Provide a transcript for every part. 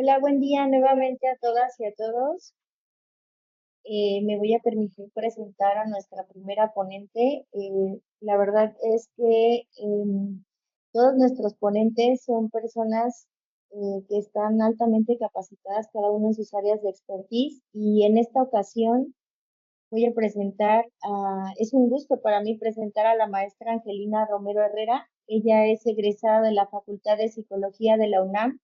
Hola, buen día nuevamente a todas y a todos. Me voy a permitir presentar a nuestra primera ponente. La verdad es que todos nuestros ponentes son personas que están altamente capacitadas, cada uno en sus áreas de expertise, y en esta ocasión voy a es un gusto para mí presentar a la maestra Angelina Romero Herrera. Ella es egresada de la Facultad de Psicología de la UNAM.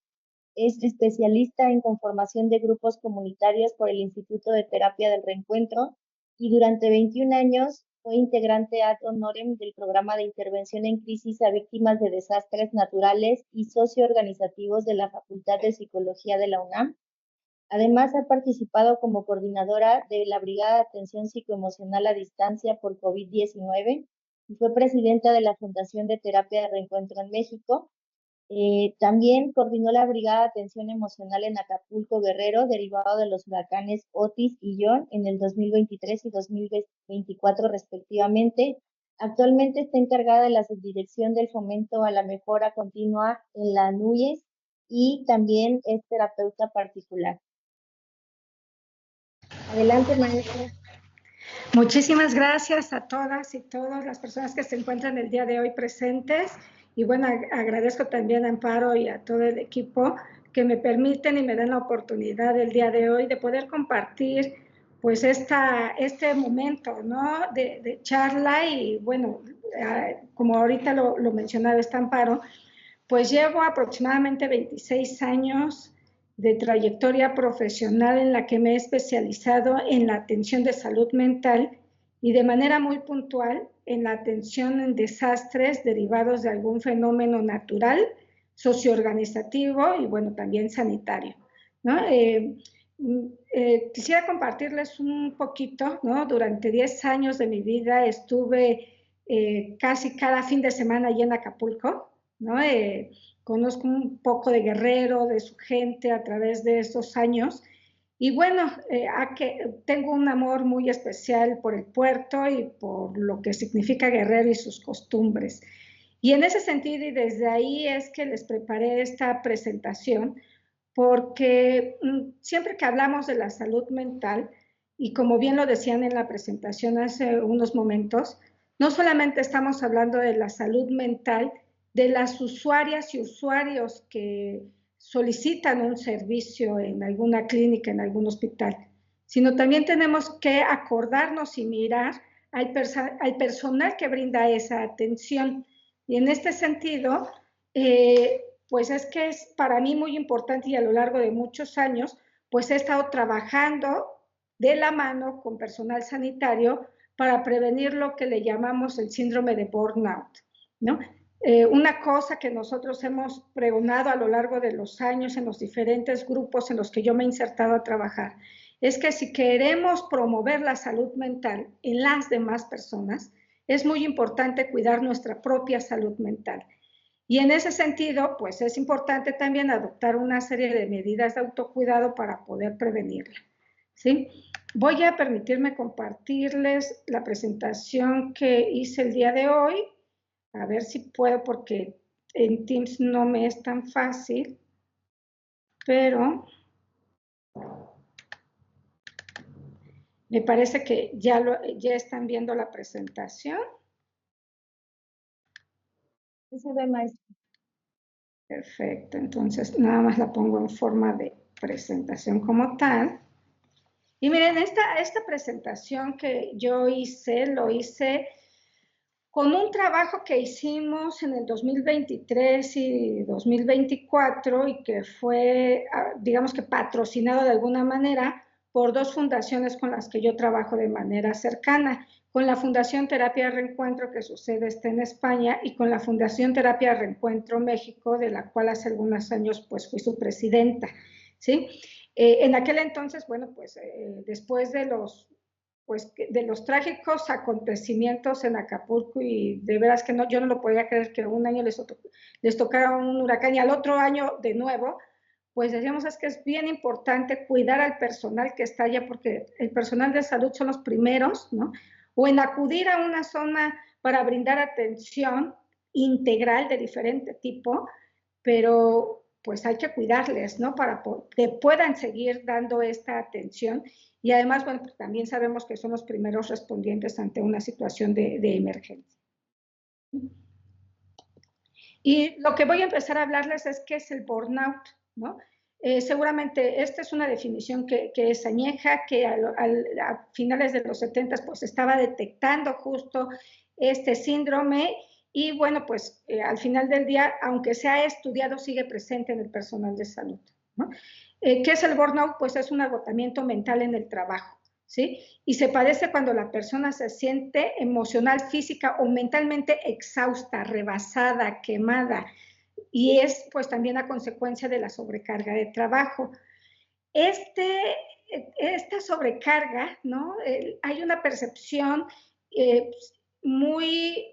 Es especialista en conformación de grupos comunitarios por el Instituto de Terapia del Reencuentro y durante 21 años fue integrante ad honorem del programa de intervención en crisis a víctimas de desastres naturales y socioorganizativos de la Facultad de Psicología de la UNAM. Además, ha participado como coordinadora de la Brigada de Atención Psicoemocional a Distancia por COVID-19 y fue presidenta de la Fundación de Terapia de Reencuentro en México. También coordinó la Brigada de Atención Emocional en Acapulco, Guerrero, derivado de los huracanes Otis y John en el 2023 y 2024 respectivamente. Actualmente está encargada de la subdirección del fomento a la mejora continua en la NUYES y también es terapeuta particular. Adelante, maestra. Muchísimas gracias a todas y todas las personas que se encuentran el día de hoy presentes. Y bueno, agradezco también a Amparo y a todo el equipo que me permiten y me dan la oportunidad el día de hoy de poder compartir pues este momento, ¿no? de charla. Y bueno, como ahorita lo mencionaba esta Amparo, pues llevo aproximadamente 26 años de trayectoria profesional en la que me he especializado en la atención de salud mental y de manera muy puntual en la atención en desastres derivados de algún fenómeno natural, socioorganizativo y bueno, también sanitario, ¿no? Quisiera compartirles un poquito, ¿no? Durante 10 años de mi vida estuve casi cada fin de semana allí en Acapulco, ¿no? Conozco un poco de Guerrero, de su gente a través de estos años. Y bueno, tengo un amor muy especial por el puerto y por lo que significa Guerrero y sus costumbres. Y en ese sentido, y desde ahí es que les preparé esta presentación, porque siempre que hablamos de la salud mental, y como bien lo decían en la presentación hace unos momentos, no solamente estamos hablando de la salud mental de las usuarias y usuarios que solicitan un servicio en alguna clínica, en algún hospital, sino también tenemos que acordarnos y mirar al personal que brinda esa atención. Y en este sentido, pues es que es para mí muy importante y a lo largo de muchos años, pues he estado trabajando de la mano con personal sanitario para prevenir lo que le llamamos el síndrome de burnout, ¿no? Una cosa que nosotros hemos pregonado a lo largo de los años en los diferentes grupos en los que yo me he insertado a trabajar, es que si queremos promover la salud mental en las demás personas, es muy importante cuidar nuestra propia salud mental. Y en ese sentido, pues es importante también adoptar una serie de medidas de autocuidado para poder prevenirla, ¿sí? Voy a permitirme compartirles la presentación que hice el día de hoy. A ver si puedo, porque en Teams no me es tan fácil, pero me parece que ya están viendo la presentación. Sí se ve, maestra. Perfecto, entonces nada más la pongo en forma de presentación como tal. Y miren, esta presentación que yo hice, lo hice con un trabajo que hicimos en el 2023 y 2024 y que fue, digamos que patrocinado de alguna manera por dos fundaciones con las que yo trabajo de manera cercana, con la Fundación Terapia Reencuentro, que su sede está en España, y con la Fundación Terapia Reencuentro México, de la cual hace algunos años pues fui su presidenta, ¿sí? En aquel entonces, bueno, pues después de los trágicos acontecimientos en Acapulco, y de veras que no, yo no lo podía creer que un año les tocara un huracán y al otro año de nuevo, pues decíamos es que es bien importante cuidar al personal que está allá, porque el personal de salud son los primeros, ¿no? O en acudir a una zona para brindar atención integral de diferente tipo, pero pues hay que cuidarles, ¿no? Para que puedan seguir dando esta atención. Y además, bueno, pues también sabemos que son los primeros respondientes ante una situación de emergencia. Y lo que voy a empezar a hablarles es qué es el burnout, ¿no? Seguramente esta es una definición que es añeja, que a finales de los 70 pues estaba detectando justo este síndrome y bueno, pues al final del día, aunque se ha estudiado, sigue presente en el personal de salud, ¿no? ¿Qué es el burnout? Pues es un agotamiento mental en el trabajo, ¿sí? Y se padece cuando la persona se siente emocional, física o mentalmente exhausta, rebasada, quemada, y es pues también a consecuencia de la sobrecarga de trabajo. Esta sobrecarga, ¿no? Hay una percepción eh, muy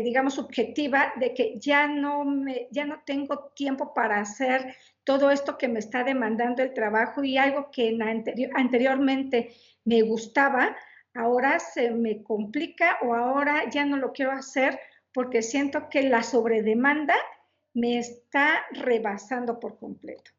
digamos, subjetiva de que ya no tengo tiempo para hacer todo esto que me está demandando el trabajo y algo que anteriormente me gustaba, ahora se me complica o ahora ya no lo quiero hacer porque siento que la sobredemanda me está rebasando por completo.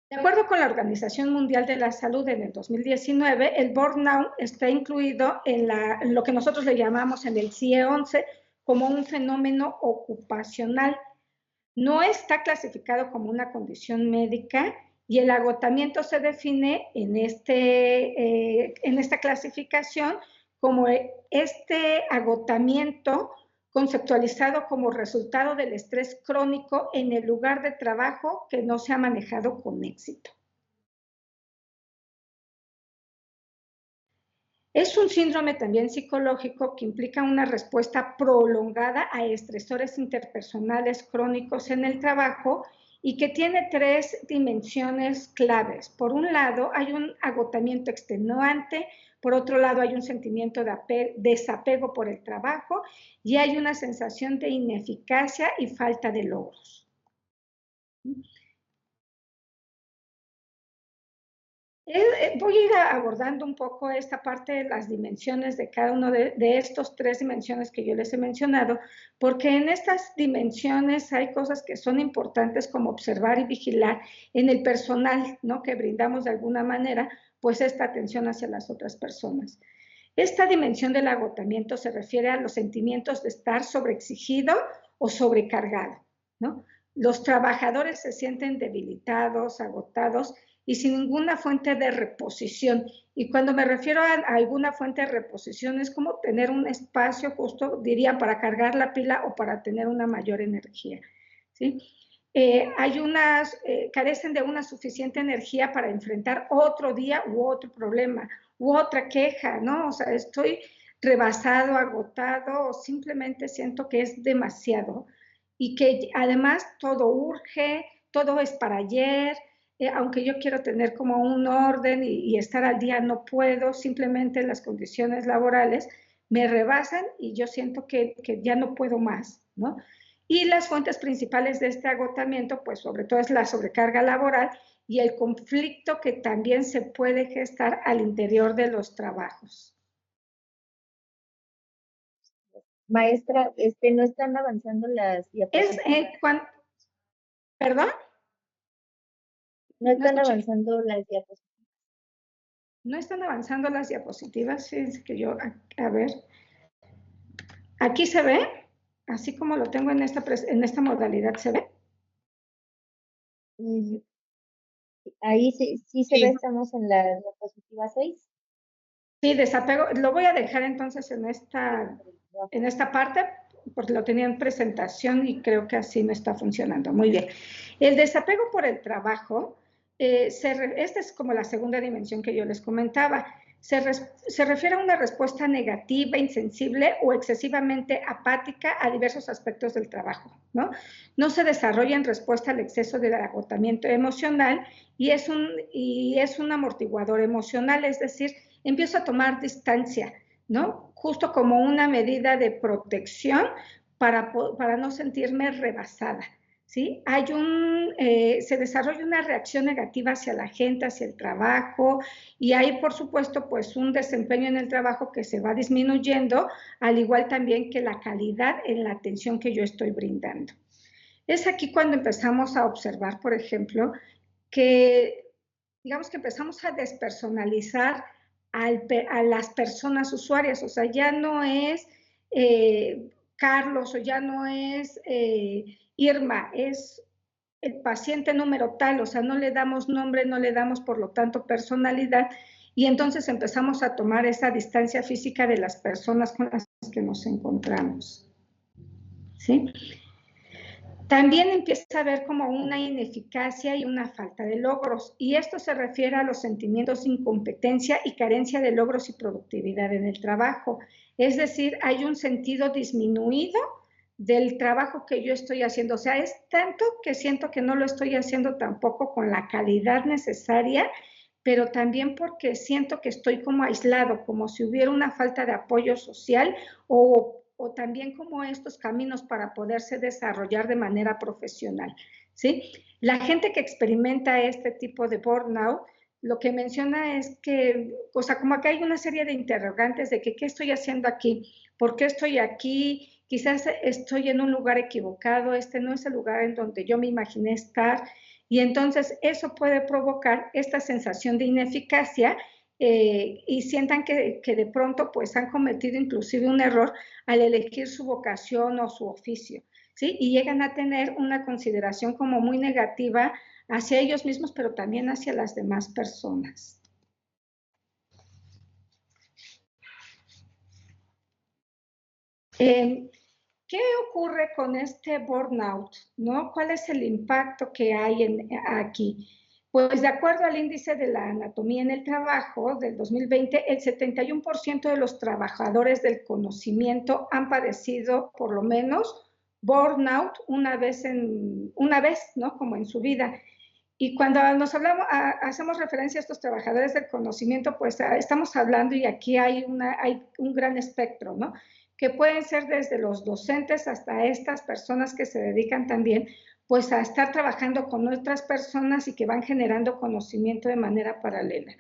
De acuerdo con la Organización Mundial de la Salud en el 2019, el burnout está incluido en lo que nosotros le llamamos en el CIE-11 como un fenómeno ocupacional. No está clasificado como una condición médica y el agotamiento se define en esta clasificación como este agotamiento conceptualizado como resultado del estrés crónico en el lugar de trabajo que no se ha manejado con éxito. Es un síndrome también psicológico que implica una respuesta prolongada a estresores interpersonales crónicos en el trabajo y que tiene tres dimensiones claves. Por un lado, hay un agotamiento extenuante, por otro lado, hay un sentimiento de desapego por el trabajo y hay una sensación de ineficacia y falta de logros. Voy a ir abordando un poco esta parte de las dimensiones de cada uno de estos tres dimensiones que yo les he mencionado, porque en estas dimensiones hay cosas que son importantes como observar y vigilar en el personal, ¿no? Que brindamos de alguna manera, pues esta atención hacia las otras personas. Esta dimensión del agotamiento se refiere a los sentimientos de estar sobreexigido o sobrecargado, ¿no? Los trabajadores se sienten debilitados, agotados y sin ninguna fuente de reposición. Y cuando me refiero a alguna fuente de reposición, es como tener un espacio justo, diría, para cargar la pila o para tener una mayor energía, ¿sí? Carecen de una suficiente energía para enfrentar otro día u otro problema u otra queja, ¿no? O sea, estoy rebasado, agotado o simplemente siento que es demasiado y que además todo urge, todo es para ayer, aunque yo quiero tener como un orden y estar al día, no puedo, simplemente las condiciones laborales me rebasan y yo siento que ya no puedo más, ¿no? Y las fuentes principales de este agotamiento, pues sobre todo es la sobrecarga laboral y el conflicto que también se puede gestar al interior de los trabajos. Maestra, no están avanzando las diapositivas. ¿Perdón? No están avanzando las diapositivas. No están avanzando las diapositivas, fíjense que yo, a ver, aquí se ve, así como lo tengo en esta modalidad, ¿se ve? Ahí sí se ve, estamos en la diapositiva 6. Sí, desapego, lo voy a dejar entonces en esta parte, porque lo tenía en presentación y creo que así no está funcionando. Muy bien. El desapego por el trabajo, esta es como la segunda dimensión que yo les comentaba. Se refiere a una respuesta negativa, insensible o excesivamente apática a diversos aspectos del trabajo, ¿no? No se desarrolla en respuesta al exceso del agotamiento emocional y es un amortiguador emocional, es decir, empiezo a tomar distancia, ¿no? Justo como una medida de protección para no sentirme rebasada, ¿sí? Se desarrolla una reacción negativa hacia la gente, hacia el trabajo, y hay, por supuesto, pues un desempeño en el trabajo que se va disminuyendo, al igual también que la calidad en la atención que yo estoy brindando. Es aquí cuando empezamos a observar, por ejemplo, que digamos que empezamos a despersonalizar a las personas usuarias, o sea, ya no es Carlos o ya no es Irma, es el paciente número tal, o sea, no le damos nombre, no le damos por lo tanto personalidad, y entonces empezamos a tomar esa distancia física de las personas con las que nos encontramos. ¿Sí? También empieza a haber como una ineficacia y una falta de logros, y esto se refiere a los sentimientos de incompetencia y carencia de logros y productividad en el trabajo. Es decir, hay un sentido disminuido del trabajo que yo estoy haciendo. O sea, es tanto que siento que no lo estoy haciendo tampoco con la calidad necesaria, pero también porque siento que estoy como aislado, como si hubiera una falta de apoyo social o también como estos caminos para poderse desarrollar de manera profesional, ¿sí? La gente que experimenta este tipo de burnout, lo que menciona es que, o sea, como que hay una serie de interrogantes de que qué estoy haciendo aquí, por qué estoy aquí, quizás estoy en un lugar equivocado, este no es el lugar en donde yo me imaginé estar, y entonces eso puede provocar esta sensación de ineficacia y sientan que de pronto pues han cometido inclusive un error al elegir su vocación o su oficio, ¿sí? Y llegan a tener una consideración como muy negativa hacia ellos mismos, pero también hacia las demás personas. ¿Qué ocurre con este burnout? ¿No? ¿Cuál es el impacto que hay aquí? Pues de acuerdo al índice de la anatomía en el trabajo del 2020, el 71% de los trabajadores del conocimiento han padecido por lo menos burnout una vez, ¿no? Como en su vida. Y cuando hacemos referencia a estos trabajadores del conocimiento, pues estamos hablando y aquí hay un gran espectro, ¿no? Que pueden ser desde los docentes hasta estas personas que se dedican también pues a estar trabajando con otras personas y que van generando conocimiento de manera paralela,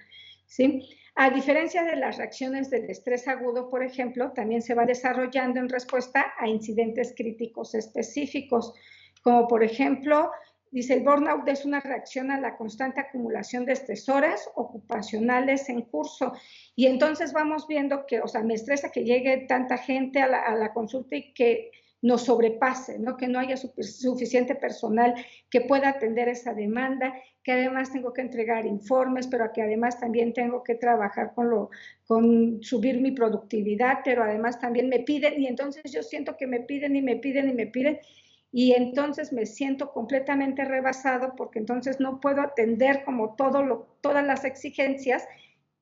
¿sí? A diferencia de las reacciones del estrés agudo, por ejemplo, también se va desarrollando en respuesta a incidentes críticos específicos, como por ejemplo, dice, el burnout es una reacción a la constante acumulación de estresores ocupacionales en curso. Y entonces vamos viendo que, o sea, me estresa que llegue tanta gente a la consulta y que nos sobrepase, ¿no? Que no haya suficiente personal que pueda atender esa demanda, que además tengo que entregar informes, pero que además también tengo que trabajar con subir mi productividad, pero además también me piden, y entonces yo siento que me piden y me piden y me piden, y entonces me siento completamente rebasado porque entonces no puedo atender como todas las exigencias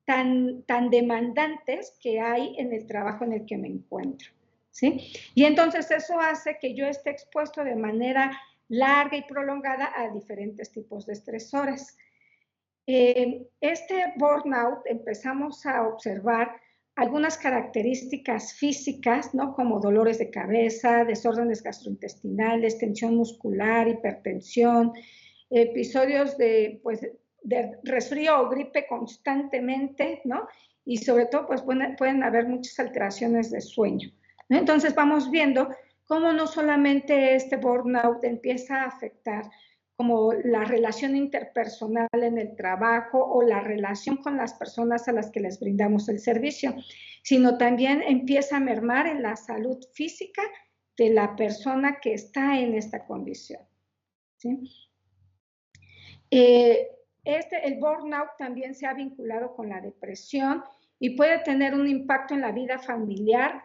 tan demandantes que hay en el trabajo en el que me encuentro, ¿sí? Y entonces eso hace que yo esté expuesto de manera larga y prolongada a diferentes tipos de estresores. Este burnout empezamos a observar algunas características físicas, ¿no? Como dolores de cabeza, desórdenes gastrointestinales, tensión muscular, hipertensión, episodios pues, de resfrío o gripe constantemente, ¿no? Y sobre todo, pues pueden haber muchas alteraciones de sueño, ¿no? Entonces vamos viendo cómo no solamente este burnout empieza a afectar como la relación interpersonal en el trabajo o la relación con las personas a las que les brindamos el servicio, sino también empieza a mermar en la salud física de la persona que está en esta condición, ¿sí? El burnout también se ha vinculado con la depresión y puede tener un impacto en la vida familiar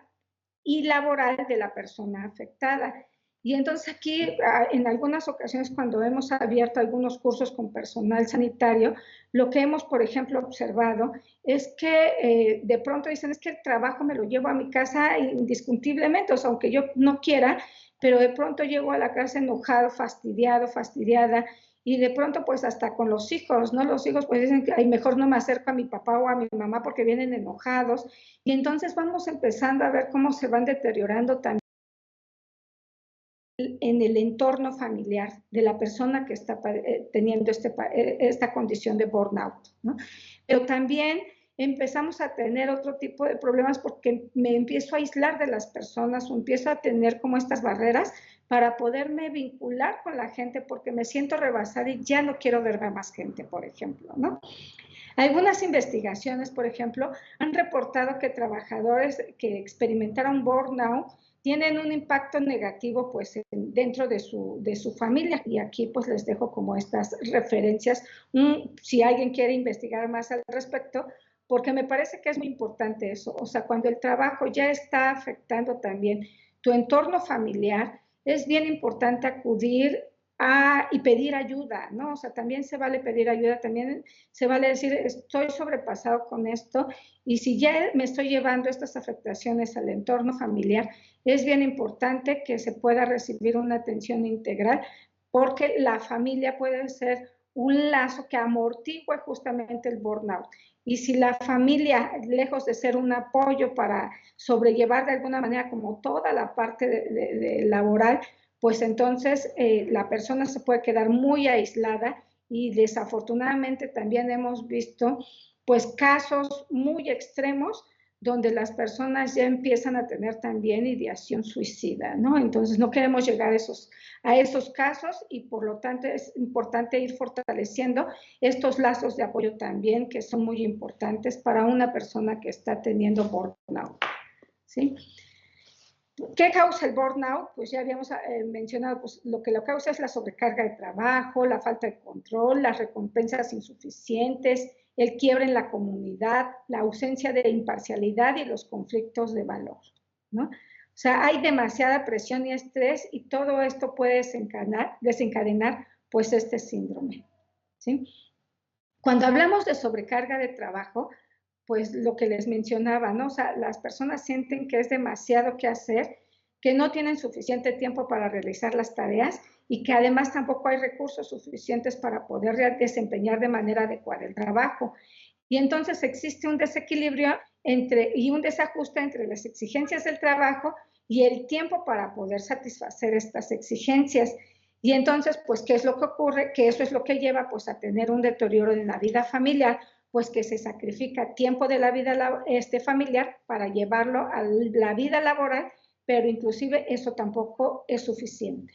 y laboral de la persona afectada. Y entonces aquí, en algunas ocasiones, cuando hemos abierto algunos cursos con personal sanitario, lo que hemos, por ejemplo, observado es que de pronto dicen, es que el trabajo me lo llevo a mi casa indiscutiblemente, o sea, aunque yo no quiera, pero de pronto llego a la casa enojado, fastidiado, fastidiada, y de pronto pues hasta con los hijos, ¿no? Los hijos pues dicen que ay, mejor no me acerco a mi papá o a mi mamá porque vienen enojados, y entonces vamos empezando a ver cómo se van deteriorando también en el entorno familiar de la persona que está teniendo esta condición de burnout, ¿no? Pero también empezamos a tener otro tipo de problemas porque me empiezo a aislar de las personas o empiezo a tener como estas barreras para poderme vincular con la gente porque me siento rebasada y ya no quiero ver a más gente, por ejemplo, ¿no? Algunas investigaciones, por ejemplo, han reportado que trabajadores que experimentaron burnout tienen un impacto negativo pues dentro de su familia, y aquí pues les dejo como estas referencias, si alguien quiere investigar más al respecto, porque me parece que es muy importante eso. O sea, cuando el trabajo ya está afectando también tu entorno familiar, es bien importante acudir y pedir ayuda, ¿no? O sea, también se vale pedir ayuda, también se vale decir, estoy sobrepasado con esto, y si ya me estoy llevando estas afectaciones al entorno familiar, es bien importante que se pueda recibir una atención integral, porque la familia puede ser un lazo que amortigua justamente el burnout. Y si la familia, lejos de ser un apoyo para sobrellevar de alguna manera como toda la parte de laboral, pues entonces la persona se puede quedar muy aislada, y desafortunadamente también hemos visto pues casos muy extremos donde las personas ya empiezan a tener también ideación suicida, ¿no? Entonces no queremos llegar a esos casos, y por lo tanto es importante ir fortaleciendo estos lazos de apoyo también, que son muy importantes para una persona que está teniendo burnout, ¿sí? ¿Qué causa el burnout? Pues ya habíamos mencionado, pues lo que lo causa es la sobrecarga de trabajo, la falta de control, las recompensas insuficientes, el quiebre en la comunidad, la ausencia de imparcialidad y los conflictos de valor, ¿no? O sea, hay demasiada presión y estrés, y todo esto puede desencadenar pues este síndrome, ¿sí? Cuando hablamos de sobrecarga de trabajo, pues lo que les mencionaba, ¿no? O sea, las personas sienten que es demasiado que hacer, que no tienen suficiente tiempo para realizar las tareas, y que además tampoco hay recursos suficientes para poder desempeñar de manera adecuada el trabajo. Y entonces existe un desequilibrio y un desajuste entre las exigencias del trabajo y el tiempo para poder satisfacer estas exigencias. Y entonces, pues, ¿qué es lo que ocurre? Que eso es lo que lleva pues a tener un deterioro en la vida familiar, pues que se sacrifica tiempo de la vida familiar para llevarlo a la vida laboral, pero inclusive eso tampoco es suficiente.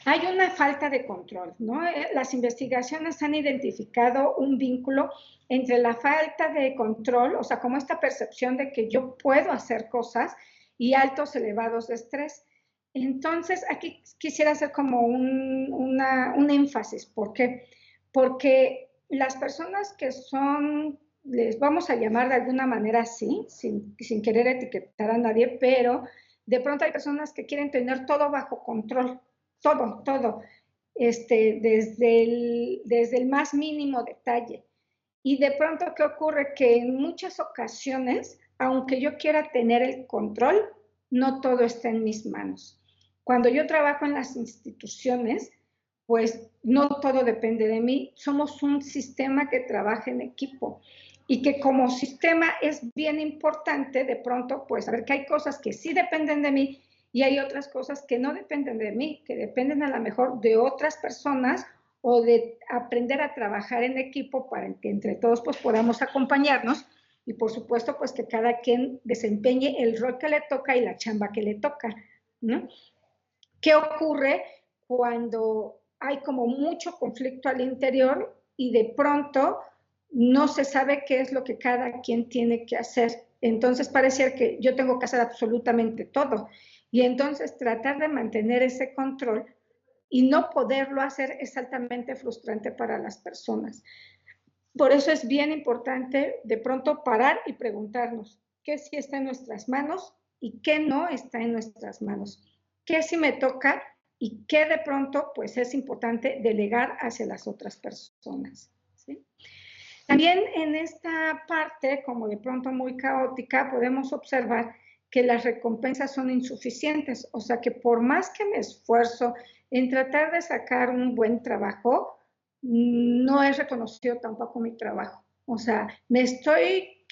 Hay una falta de control, ¿no? Las investigaciones han identificado un vínculo entre la falta de control, o sea, como esta percepción de que yo puedo hacer cosas, y altos elevados de estrés. Entonces, aquí quisiera hacer como un énfasis. ¿Por qué? Porque las personas que son, les vamos a llamar de alguna manera así, sin querer etiquetar a nadie, pero de pronto hay personas que quieren tener todo bajo control, todo, desde el más mínimo detalle. Y de pronto, ¿qué ocurre? Que en muchas ocasiones, aunque yo quiera tener el control, no todo está en mis manos. Cuando yo trabajo en las instituciones, pues no todo depende de mí. Somos un sistema que trabaja en equipo, y que como sistema es bien importante de pronto pues saber que hay cosas que sí dependen de mí, y hay otras cosas que no dependen de mí, que dependen a lo mejor de otras personas, o de aprender a trabajar en equipo para que entre todos pues podamos acompañarnos, y por supuesto pues que cada quien desempeñe el rol que le toca y la chamba que le toca, ¿no? ¿Qué ocurre cuando hay como mucho conflicto al interior y de pronto no se sabe qué es lo que cada quien tiene que hacer? Entonces parece que yo tengo que hacer absolutamente todo, y entonces tratar de mantener ese control y no poderlo hacer es altamente frustrante para las personas. Por eso es bien importante de pronto parar y preguntarnos qué sí está en nuestras manos y qué no está en nuestras manos, qué sí me toca y qué de pronto pues es importante delegar hacia las otras personas, ¿sí? También en esta parte, como de pronto muy caótica, podemos observar que las recompensas son insuficientes, o sea que por más que me esfuerzo en tratar de sacar un buen trabajo, no es reconocido tampoco mi trabajo. O sea, me estoy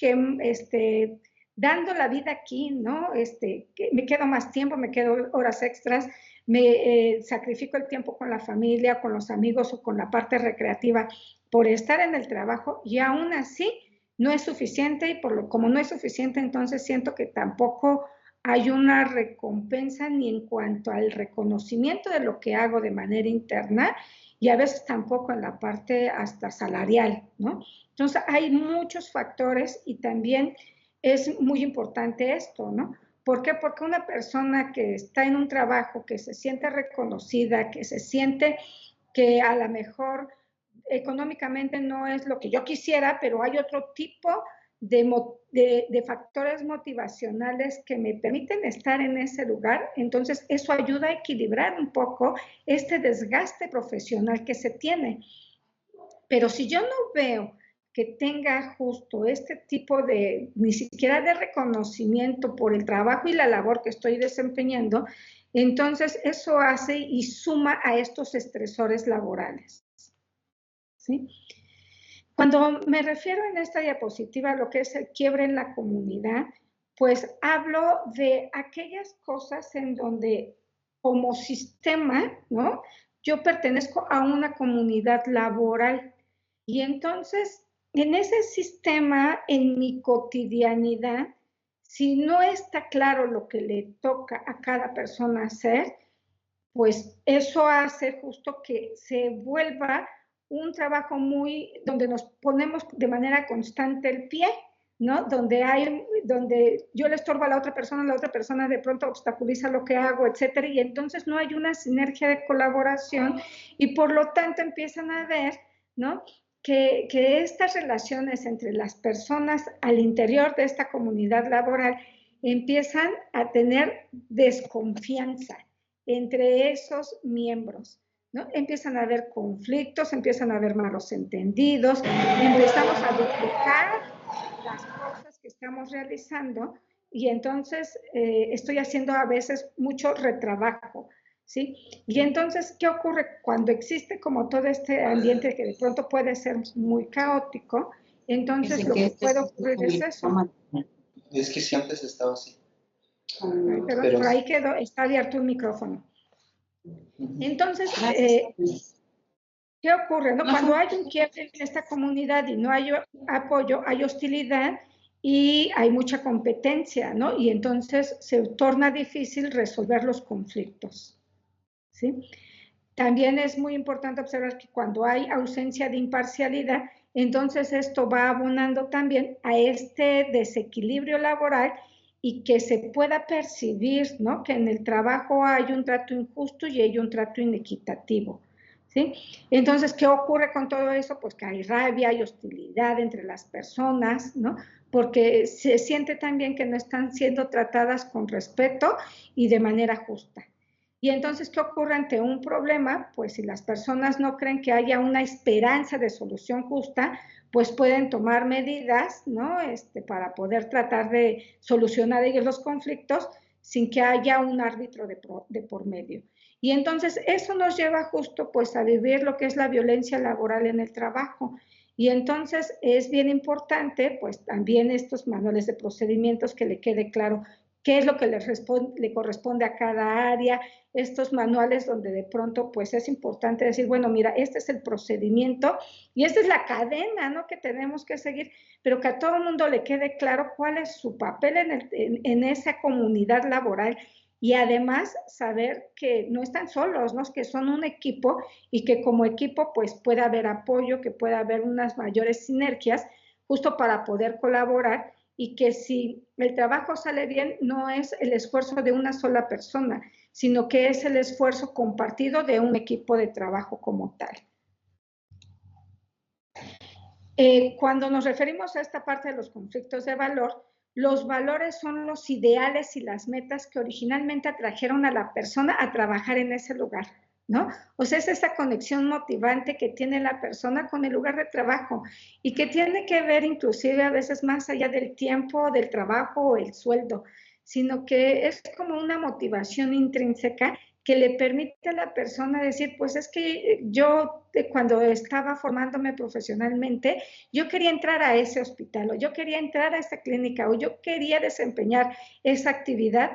dando la vida aquí, ¿no? Que me quedo más tiempo, me quedo horas extras, me sacrifico el tiempo con la familia, con los amigos o con la parte recreativa por estar en el trabajo y aún así no es suficiente y como no es suficiente, entonces siento que tampoco hay una recompensa ni en cuanto al reconocimiento de lo que hago de manera interna y a veces tampoco en la parte hasta salarial, ¿no? Entonces hay muchos factores y también es muy importante esto, ¿no? ¿Por qué? Porque una persona que está en un trabajo, que se siente reconocida, que se siente que a lo mejor económicamente no es lo que yo quisiera, pero hay otro tipo de factores motivacionales que me permiten estar en ese lugar, entonces eso ayuda a equilibrar un poco este desgaste profesional que se tiene. Pero si yo no veo que tenga justo este tipo de, ni siquiera de reconocimiento por el trabajo y la labor que estoy desempeñando, entonces eso hace y suma a estos estresores laborales. ¿Sí? Cuando me refiero en esta diapositiva a lo que es el quiebre en la comunidad, pues hablo de aquellas cosas en donde como sistema, ¿no? Yo pertenezco a una comunidad laboral y entonces en ese sistema, en mi cotidianidad, si no está claro lo que le toca a cada persona hacer, pues eso hace justo que se vuelva un trabajo muy, donde nos ponemos de manera constante el pie, ¿no? Donde yo le estorbo a la otra persona de pronto obstaculiza lo que hago, etcétera, y entonces no hay una sinergia de colaboración y por lo tanto empiezan a ver, ¿no? Que estas relaciones entre las personas al interior de esta comunidad laboral empiezan a tener desconfianza entre esos miembros, ¿no? Empiezan a haber conflictos, empiezan a haber malos entendidos, empezamos a duplicar las cosas que estamos realizando y entonces estoy haciendo a veces mucho retrabajo, ¿sí? Y entonces, ¿qué ocurre cuando existe como todo este ambiente que de pronto puede ser muy caótico? Entonces lo que puede ocurrir es eso. Es que si antes estaba así. Pero por ahí quedó, está abierto el micrófono. Entonces, ¿qué ocurre? ¿No? Cuando hay un quiebre en esta comunidad y no hay apoyo, hay hostilidad y hay mucha competencia, ¿no? Y entonces se torna difícil resolver los conflictos, ¿sí? También es muy importante observar que cuando hay ausencia de imparcialidad, entonces esto va abonando también a este desequilibrio laboral y que se pueda percibir, ¿no? Que en el trabajo hay un trato injusto y hay un trato inequitativo, ¿sí? Entonces, ¿qué ocurre con todo eso? Pues que hay rabia, hay hostilidad entre las personas, ¿no? Porque se siente también que no están siendo tratadas con respeto y de manera justa. Y entonces, ¿qué ocurre ante un problema? Pues si las personas no creen que haya una esperanza de solución justa, pues pueden tomar medidas, ¿no? Para poder tratar de solucionar ellos los conflictos sin que haya un árbitro de por medio. Y entonces eso nos lleva justo pues a vivir lo que es la violencia laboral en el trabajo. Y entonces es bien importante pues también estos manuales de procedimientos que le quede claro qué es lo que le corresponde a cada área, estos manuales donde de pronto pues es importante decir, bueno, mira, este es el procedimiento y esta es la cadena, ¿no? Que tenemos que seguir, pero que a todo el mundo le quede claro cuál es su papel en esa comunidad laboral y además saber que no están solos, ¿no? Que son un equipo y que como equipo pues pueda haber apoyo, que pueda haber unas mayores sinergias justo para poder colaborar y que si el trabajo sale bien no es el esfuerzo de una sola persona, sino que es el esfuerzo compartido de un equipo de trabajo como tal. Cuando nos referimos a esta parte de los conflictos de valor, los valores son los ideales y las metas que originalmente atrajeron a la persona a trabajar en ese lugar, ¿no? O sea, es esa conexión motivante que tiene la persona con el lugar de trabajo y que tiene que ver inclusive a veces más allá del tiempo, del trabajo o el sueldo, sino que es como una motivación intrínseca que le permite a la persona decir, pues es que yo cuando estaba formándome profesionalmente, yo quería entrar a ese hospital, o yo quería entrar a esa clínica, o yo quería desempeñar esa actividad,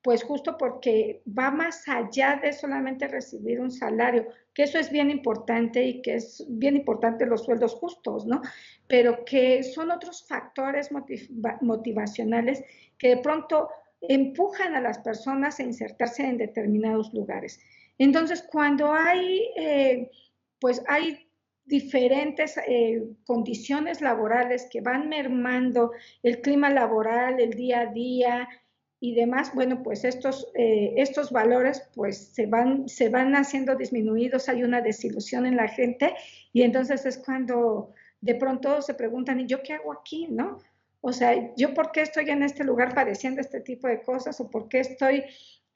pues justo porque va más allá de solamente recibir un salario, que eso es bien importante y que es bien importante los sueldos justos, ¿no? Pero que son otros factores motivacionales que de pronto empujan a las personas a insertarse en determinados lugares. Entonces, cuando pues hay diferentes condiciones laborales que van mermando el clima laboral, el día a día y demás, bueno, pues estos valores pues se van haciendo disminuidos, hay una desilusión en la gente y entonces es cuando de pronto se preguntan, ¿y yo qué hago aquí, no? O sea, ¿yo por qué estoy en este lugar padeciendo este tipo de cosas? ¿O por qué estoy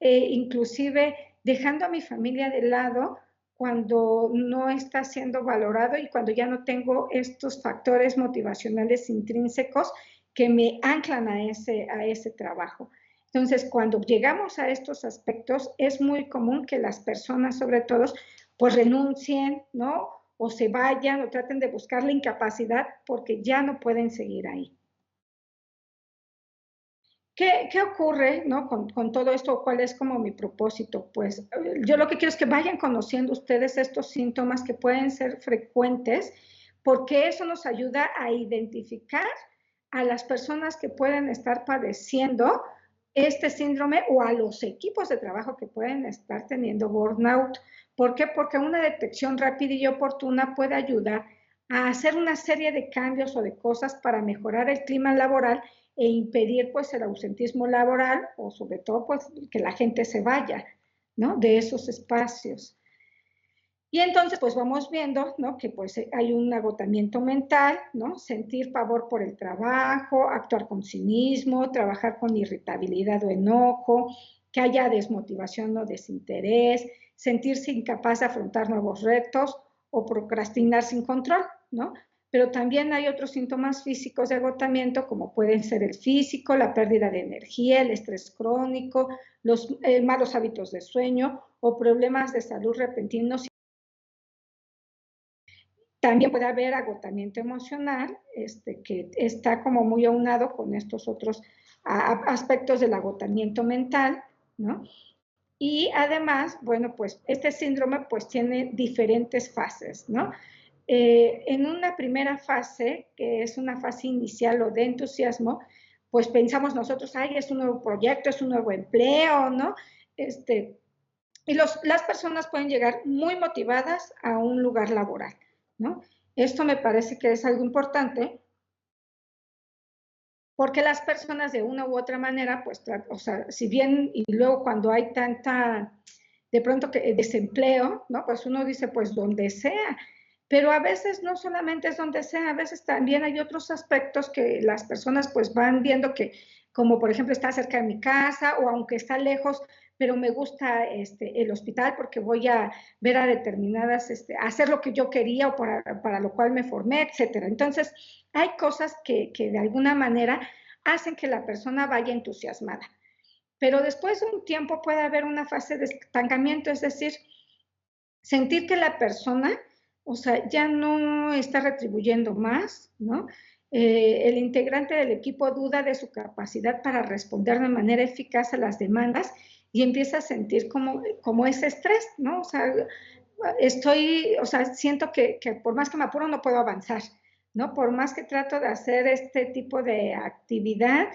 inclusive dejando a mi familia de lado cuando no está siendo valorado y cuando ya no tengo estos factores motivacionales intrínsecos que me anclan a ese trabajo? Entonces, cuando llegamos a estos aspectos, es muy común que las personas, sobre todo, pues renuncien, ¿no? O se vayan o traten de buscar la incapacidad porque ya no pueden seguir ahí. ¿Qué ocurre, ¿no? con todo esto? ¿Cuál es como mi propósito? Pues yo lo que quiero es que vayan conociendo ustedes estos síntomas que pueden ser frecuentes, porque eso nos ayuda a identificar a las personas que pueden estar padeciendo este síndrome o a los equipos de trabajo que pueden estar teniendo burnout. ¿Por qué? Porque una detección rápida y oportuna puede ayudar a hacer una serie de cambios o de cosas para mejorar el clima laboral e impedir pues el ausentismo laboral o sobre todo pues que la gente se vaya, ¿no? De esos espacios. Y entonces pues vamos viendo, ¿no? Que pues hay un agotamiento mental, ¿no? Sentir pavor por el trabajo, actuar con cinismo, trabajar con irritabilidad o enojo, que haya desmotivación o desinterés, sentirse incapaz de afrontar nuevos retos o procrastinar sin control, ¿no? Pero también hay otros síntomas físicos de agotamiento, como pueden ser el físico, la pérdida de energía, el estrés crónico, los malos hábitos de sueño o problemas de salud repentinos. También puede haber agotamiento emocional, que está como muy aunado con estos otros aspectos del agotamiento mental, ¿no? Y además, bueno, pues este síndrome pues tiene diferentes fases, ¿no? En una primera fase, que es una fase inicial o de entusiasmo, pues pensamos nosotros, ay, es un nuevo proyecto, es un nuevo empleo, ¿no? Y las personas pueden llegar muy motivadas a un lugar laboral, ¿no? Esto me parece que es algo importante porque las personas de una u otra manera, pues, o sea, si bien y luego cuando hay tanta, de pronto que desempleo, ¿no? Pues uno dice, pues donde sea, pero a veces no solamente es donde sea, a veces también hay otros aspectos que las personas pues van viendo que, como por ejemplo está cerca de mi casa o aunque está lejos, pero me gusta el hospital porque voy a ver a determinadas, hacer lo que yo quería o para lo cual me formé, etcétera. Entonces, hay cosas que de alguna manera hacen que la persona vaya entusiasmada. Pero después de un tiempo puede haber una fase de estancamiento, es decir, sentir que la persona, o sea, ya no está retribuyendo más, ¿no? El integrante del equipo duda de su capacidad para responder de manera eficaz a las demandas y empieza a sentir como ese estrés, ¿no? O sea, siento que por más que me apuro no puedo avanzar, ¿no? Por más que trato de hacer este tipo de actividad,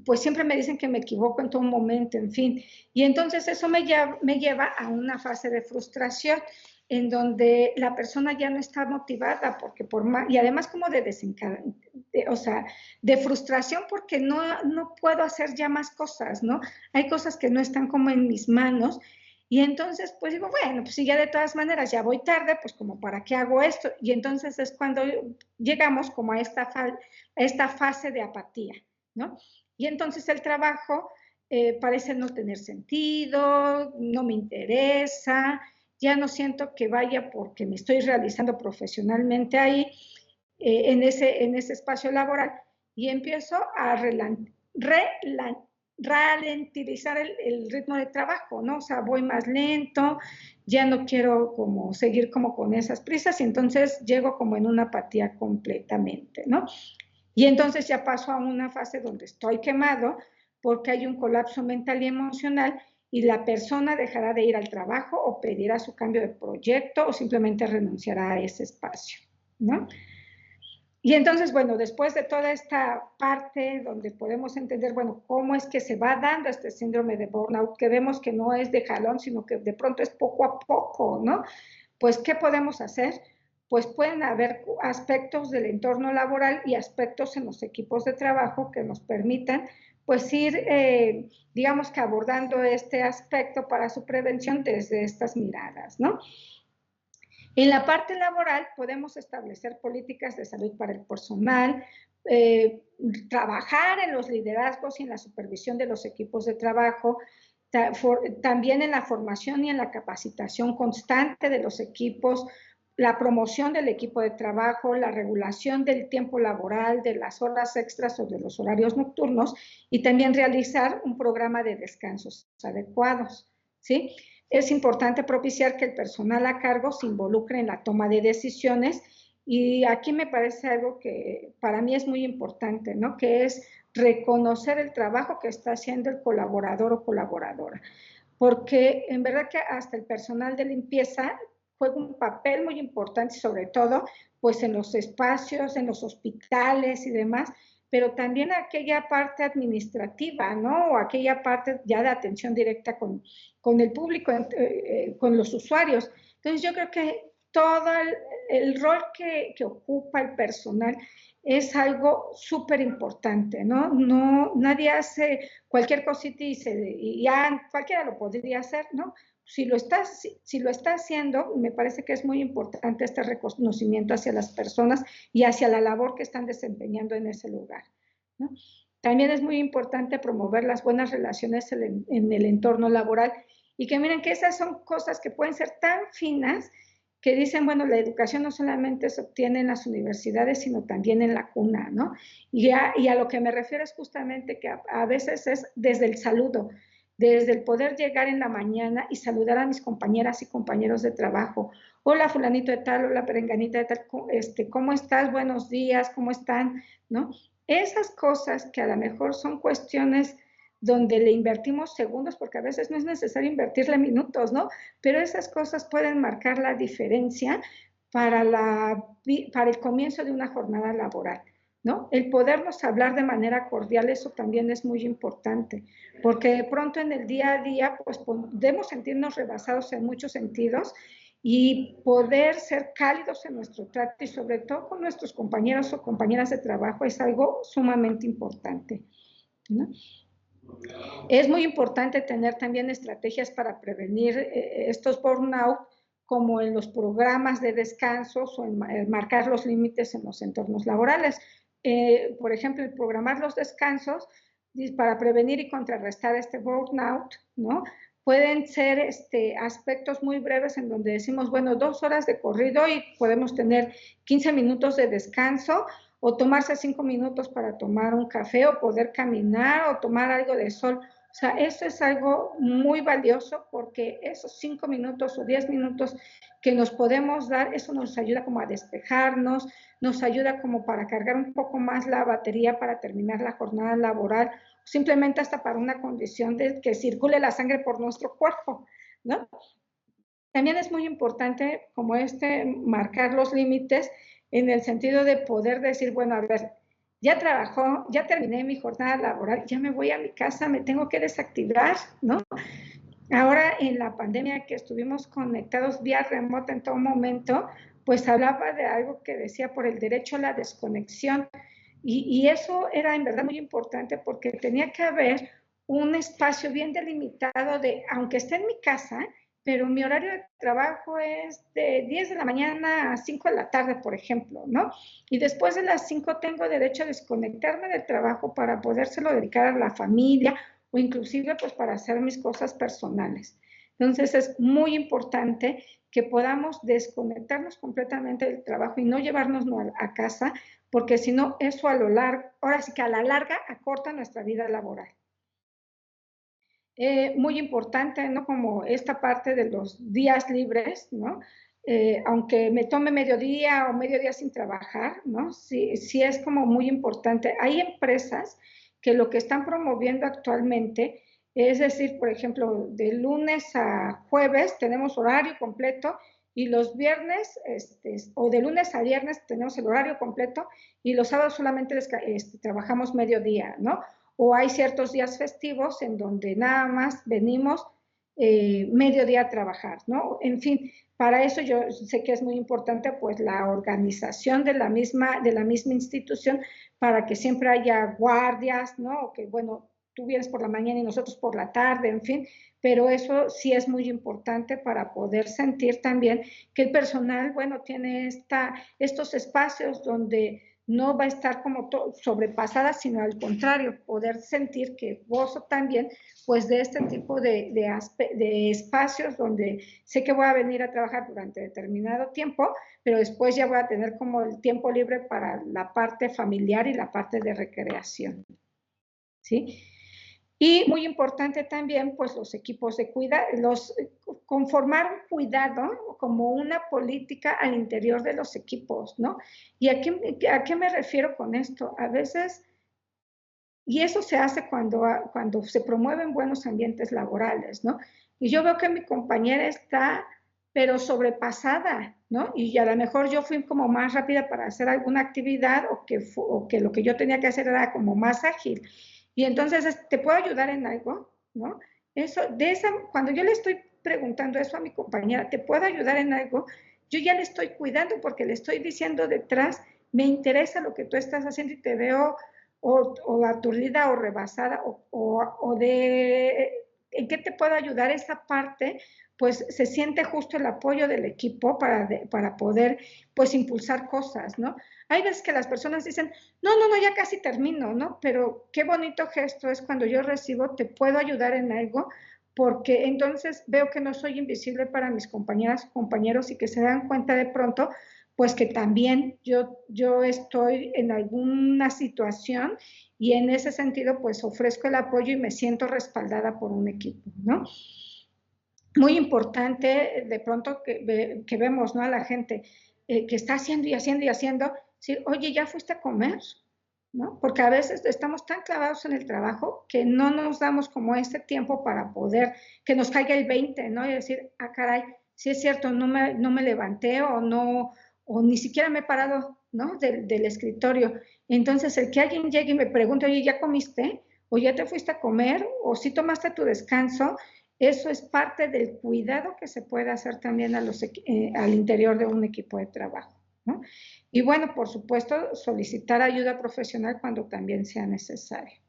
pues siempre me dicen que me equivoco en todo momento, en fin. Y entonces eso me lleva a una fase de frustración en donde la persona ya no está motivada porque por más, y además como de o sea, de frustración porque no puedo hacer ya más cosas, ¿no? Hay cosas que no están como en mis manos y entonces pues digo, bueno, pues si ya de todas maneras ya voy tarde, pues como para qué hago esto. Y entonces es cuando llegamos como a esta fase de apatía, ¿no? Y entonces el trabajo parece no tener sentido, no me interesa, ya no siento que vaya porque me estoy realizando profesionalmente ahí, en ese espacio laboral, y empiezo a ralentizar el ritmo de trabajo, ¿no? O sea, voy más lento, ya no quiero como seguir como con esas prisas y entonces llego como en una apatía completamente, ¿no? Y entonces ya paso a una fase donde estoy quemado porque hay un colapso mental y emocional y la persona dejará de ir al trabajo o pedirá su cambio de proyecto o simplemente renunciará a ese espacio, ¿no? Y entonces, bueno, después de toda esta parte donde podemos entender, bueno, cómo es que se va dando este síndrome de burnout, que vemos que no es de jalón, sino que de pronto es poco a poco, ¿no? Pues, ¿qué podemos hacer? Pues pueden haber aspectos del entorno laboral y aspectos en los equipos de trabajo que nos permitan, pues, ir, digamos que abordando este aspecto para su prevención desde estas miradas, ¿no? En la parte laboral podemos establecer políticas de salud para el personal, eh, trabajar en los liderazgos y en la supervisión de los equipos de trabajo, también en la formación y en la capacitación constante de los equipos, la promoción del equipo de trabajo, la regulación del tiempo laboral, de las horas extras o de los horarios nocturnos y también realizar un programa de descansos adecuados, ¿sí? Es importante propiciar que el personal a cargo se involucre en la toma de decisiones y aquí me parece algo que para mí es muy importante, ¿no? Que es reconocer el trabajo que está haciendo el colaborador o colaboradora, porque en verdad que hasta el personal de limpieza juega un papel muy importante, sobre todo pues en los espacios, en los hospitales y demás, pero también aquella parte administrativa, ¿no? O aquella parte ya de atención directa con el público, con los usuarios. Entonces yo creo que todo el rol que ocupa el personal es algo súper importante, ¿no? No, nadie hace cualquier cosita y ya cualquiera lo podría hacer, ¿no? Si lo está haciendo, me parece que es muy importante este reconocimiento hacia las personas y hacia la labor que están desempeñando en ese lugar, ¿no? También es muy importante promover las buenas relaciones en el entorno laboral y que miren que esas son cosas que pueden ser tan finas que dicen, bueno, la educación no solamente se obtiene en las universidades, sino también en la cuna, ¿no? Y a lo que me refiero es justamente que a veces es desde el saludo, desde el poder llegar en la mañana y saludar a mis compañeras y compañeros de trabajo. Hola, fulanito de tal, hola, perenganita de tal, ¿cómo estás? Buenos días, ¿cómo están? ¿No? Esas cosas que a lo mejor son cuestiones donde le invertimos segundos, porque a veces no es necesario invertirle minutos, ¿no? Pero esas cosas pueden marcar la diferencia para el comienzo de una jornada laboral, ¿no? El podernos hablar de manera cordial, eso también es muy importante, porque de pronto en el día a día, pues podemos sentirnos rebasados en muchos sentidos y poder ser cálidos en nuestro trato y sobre todo con nuestros compañeros o compañeras de trabajo es algo sumamente importante, ¿no? Es muy importante tener también estrategias para prevenir estos burnout, como en los programas de descansos o en marcar los límites en los entornos laborales. Por ejemplo, el programar los descansos para prevenir y contrarrestar este burnout, ¿no? Pueden ser aspectos muy breves en donde decimos, bueno, 2 horas de corrido y podemos tener 15 minutos de descanso o tomarse 5 minutos para tomar un café o poder caminar o tomar algo de sol. O sea, eso es algo muy valioso porque esos 5 minutos o 10 minutos que nos podemos dar, eso nos ayuda como a despejarnos, nos ayuda como para cargar un poco más la batería para terminar la jornada laboral, simplemente hasta para una condición de que circule la sangre por nuestro cuerpo, ¿no? También es muy importante como marcar los límites en el sentido de poder decir, bueno, a ver, ya trabajó, ya terminé mi jornada laboral, ya me voy a mi casa, me tengo que desactivar, ¿no? Ahora en la pandemia que estuvimos conectados vía remota en todo momento, pues hablaba de algo que decía por el derecho a la desconexión. Y eso era en verdad muy importante porque tenía que haber un espacio bien delimitado de, aunque esté en mi casa, pero mi horario de trabajo es de 10 de la mañana a 5 de la tarde, por ejemplo, ¿no? Y después de las 5 tengo derecho a desconectarme del trabajo para podérselo dedicar a la familia o inclusive pues para hacer mis cosas personales. Entonces es muy importante que podamos desconectarnos completamente del trabajo y no llevarnos a casa, porque si no, eso a lo largo, ahora sí que a la larga acorta nuestra vida laboral. Muy importante, ¿no? Como esta parte de los días libres, ¿no? Aunque me tome mediodía o mediodía sin trabajar, ¿no? Sí, sí es como muy importante. Hay empresas que lo que están promoviendo actualmente es decir, por ejemplo, de lunes a jueves tenemos horario completo y los viernes, o de lunes a viernes tenemos el horario completo y los sábados solamente trabajamos mediodía, ¿no? O hay ciertos días festivos en donde nada más venimos mediodía a trabajar, ¿no? En fin, para eso yo sé que es muy importante pues la organización de la misma institución para que siempre haya guardias, ¿no? Que bueno, tú vienes por la mañana y nosotros por la tarde, en fin, pero eso sí es muy importante para poder sentir también que el personal, bueno, tiene estos espacios donde no va a estar como sobrepasada, sino al contrario, poder sentir que gozo también pues de este tipo de espacios donde sé que voy a venir a trabajar durante determinado tiempo, pero después ya voy a tener como el tiempo libre para la parte familiar y la parte de recreación, ¿sí? Y muy importante también, pues los equipos de cuidado, conformar un cuidado como una política al interior de los equipos, ¿no? ¿Y a qué me refiero con esto? A veces, y eso se hace cuando se promueven buenos ambientes laborales, ¿no? Y yo veo que mi compañera está, pero sobrepasada, ¿no? Y a lo mejor yo fui como más rápida para hacer alguna actividad o que lo que yo tenía que hacer era como más ágil. Y entonces, ¿te puedo ayudar en algo? ¿No? Cuando yo le estoy preguntando eso a mi compañera, ¿te puedo ayudar en algo? Yo ya le estoy cuidando porque le estoy diciendo detrás, me interesa lo que tú estás haciendo y te veo o aturdida o rebasada o de en qué te puedo ayudar esa parte, pues se siente justo el apoyo del equipo para poder pues impulsar cosas, ¿no? Hay veces que las personas dicen, no, ya casi termino, ¿no? Pero qué bonito gesto es cuando yo recibo, te puedo ayudar en algo, porque entonces veo que no soy invisible para mis compañeras, compañeros y que se dan cuenta de pronto pues que también yo estoy en alguna situación y en ese sentido pues ofrezco el apoyo y me siento respaldada por un equipo, ¿no? Muy importante de pronto que vemos, ¿no? A la gente que está haciendo y haciendo y haciendo, decir, oye, ¿ya fuiste a comer? ¿No? Porque a veces estamos tan clavados en el trabajo que no nos damos como ese tiempo para poder que nos caiga el 20, ¿no? Y decir, ah, caray, sí es cierto, no me levanté o ni siquiera me he parado, ¿no? Del escritorio. Entonces, el que alguien llegue y me pregunte, oye, ¿ya comiste? ¿O ya te fuiste a comer? ¿O sí tomaste tu descanso? Eso es parte del cuidado que se puede hacer también al interior de un equipo de trabajo, ¿no? Y bueno, por supuesto, solicitar ayuda profesional cuando también sea necesario.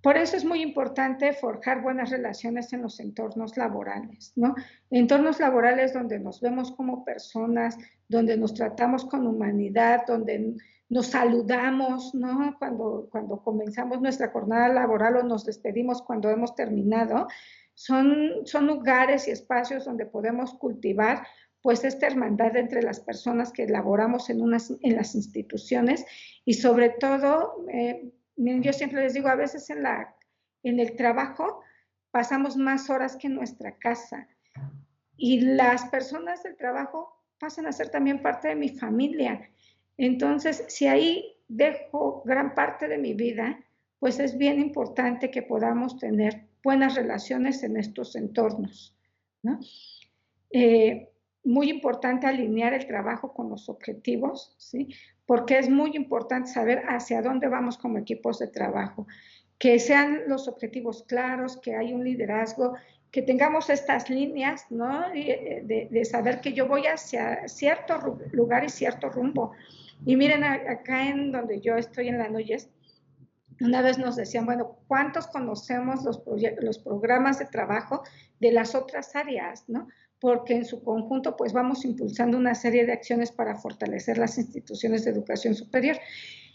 Por eso es muy importante forjar buenas relaciones en los entornos laborales, ¿no? Entornos laborales donde nos vemos como personas, donde nos tratamos con humanidad, donde nos saludamos, ¿no? Cuando comenzamos nuestra jornada laboral o nos despedimos cuando hemos terminado, son lugares y espacios donde podemos cultivar pues esta hermandad entre las personas que laboramos en las instituciones y sobre todo miren, yo siempre les digo, a veces en el trabajo pasamos más horas que en nuestra casa y las personas del trabajo pasan a ser también parte de mi familia. Entonces, si ahí dejo gran parte de mi vida, pues es bien importante que podamos tener buenas relaciones en estos entornos, ¿no? Eh, muy importante alinear el trabajo con los objetivos, ¿sí? Porque es muy importante saber hacia dónde vamos como equipos de trabajo, que sean los objetivos claros, que hay un liderazgo, que tengamos estas líneas, ¿no? De saber que yo voy hacia cierto lugar y cierto rumbo. Y miren, acá en donde yo estoy en la Noyes, una vez nos decían, bueno, ¿cuántos conocemos los programas de trabajo de las otras áreas, ¿no? Porque en su conjunto, pues vamos impulsando una serie de acciones para fortalecer las instituciones de educación superior.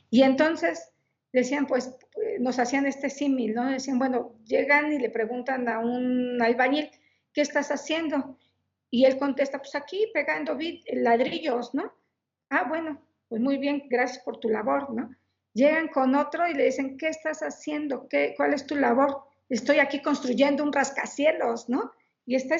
Y entonces decían, pues nos hacían este símil, ¿no? Decían, bueno, llegan y le preguntan a un albañil, ¿qué estás haciendo? Y él contesta, pues aquí pegando ladrillos, ¿no? Ah, bueno, pues muy bien, gracias por tu labor, ¿no? llegan con otro y le dicen, ¿qué estás haciendo? ¿Cuál es tu labor? Estoy aquí construyendo un rascacielos, ¿no? Y está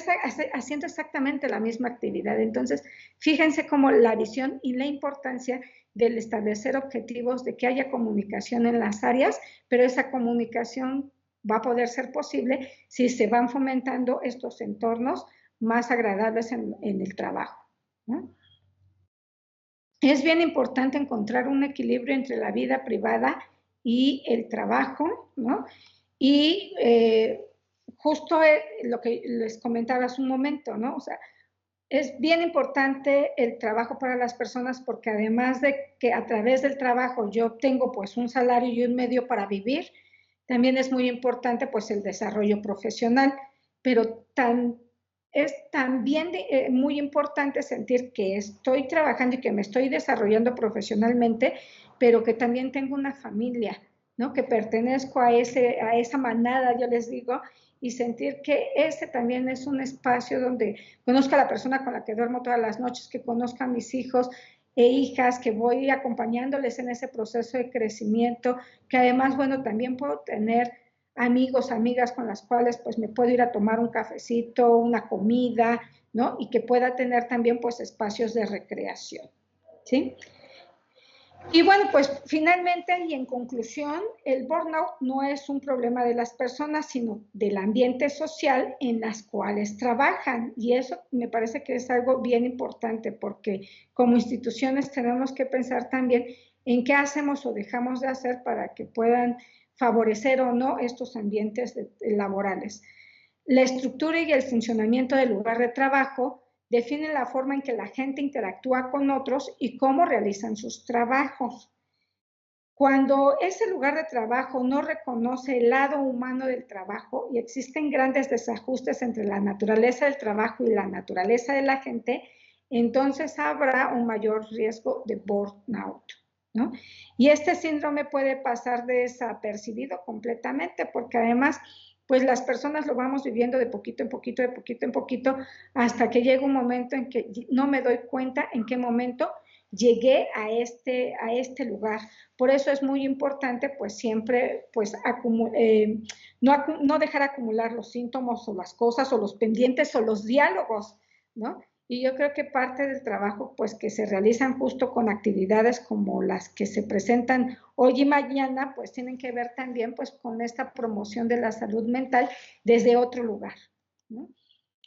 haciendo exactamente la misma actividad. Entonces, fíjense cómo la visión y la importancia del establecer objetivos, de que haya comunicación en las áreas, pero esa comunicación va a poder ser posible si se van fomentando estos entornos más agradables en el trabajo, ¿no? Es bien importante encontrar un equilibrio entre la vida privada y el trabajo, ¿no? Y justo lo que les comentaba hace un momento, ¿no? O sea, es bien importante el trabajo para las personas porque además de que a través del trabajo yo obtengo pues un salario y un medio para vivir, también es muy importante pues el desarrollo profesional, pero es también muy importante sentir que estoy trabajando y que me estoy desarrollando profesionalmente, pero que también tengo una familia, ¿no? Que pertenezco a esa manada, yo les digo, y sentir que ese también es un espacio donde conozco a la persona con la que duermo todas las noches, que conozco a mis hijos e hijas, que voy acompañándoles en ese proceso de crecimiento, que además, bueno, también puedo tener amigos, amigas con las cuales pues me puedo ir a tomar un cafecito, una comida, ¿no? Y que pueda tener también pues espacios de recreación, ¿sí? Y bueno, pues finalmente y en conclusión, el burnout no es un problema de las personas, sino del ambiente social en las cuales trabajan. Y eso me parece que es algo bien importante porque como instituciones tenemos que pensar también en qué hacemos o dejamos de hacer para que puedan favorecer o no estos ambientes laborales. La estructura y el funcionamiento del lugar de trabajo definen la forma en que la gente interactúa con otros y cómo realizan sus trabajos. Cuando ese lugar de trabajo no reconoce el lado humano del trabajo y existen grandes desajustes entre la naturaleza del trabajo y la naturaleza de la gente, entonces habrá un mayor riesgo de burnout, ¿no? Y este síndrome puede pasar desapercibido completamente porque además pues las personas lo vamos viviendo de poquito en poquito, de poquito en poquito, hasta que llega un momento en que no me doy cuenta en qué momento llegué a este lugar. Por eso es muy importante, pues siempre, pues no dejar acumular los síntomas o las cosas o los pendientes o los diálogos, ¿no? Y yo creo que parte del trabajo, pues que se realizan justo con actividades como las que se presentan hoy y mañana, pues tienen que ver también, pues, con esta promoción de la salud mental desde otro lugar, ¿no?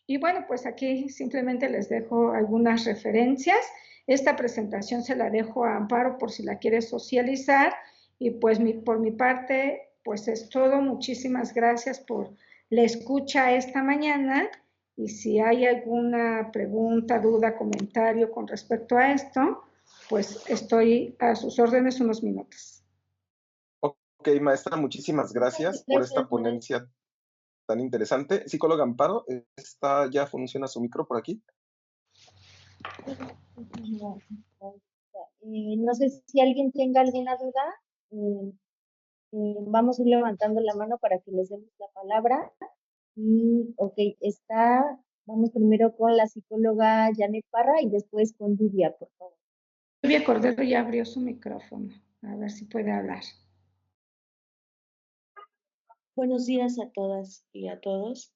Y bueno, pues aquí simplemente les dejo algunas referencias. Esta presentación se la dejo a Amparo por si la quiere socializar. Y pues por mi parte, pues es todo. Muchísimas gracias por la escucha esta mañana. Y si hay alguna pregunta, duda, comentario con respecto a esto, pues estoy a sus órdenes unos minutos. Ok, maestra, muchísimas gracias por esta ponencia tan interesante. Psicóloga Amparo, ¿ya funciona su micro por aquí? No sé si alguien tenga alguna duda. Vamos a ir levantando la mano para que les demos la palabra. Y, ok, vamos primero con la psicóloga Janet Parra y después con Lluvia, por favor. Lluvia Cordero ya abrió su micrófono. A ver si puede hablar. Buenos días a todas y a todos.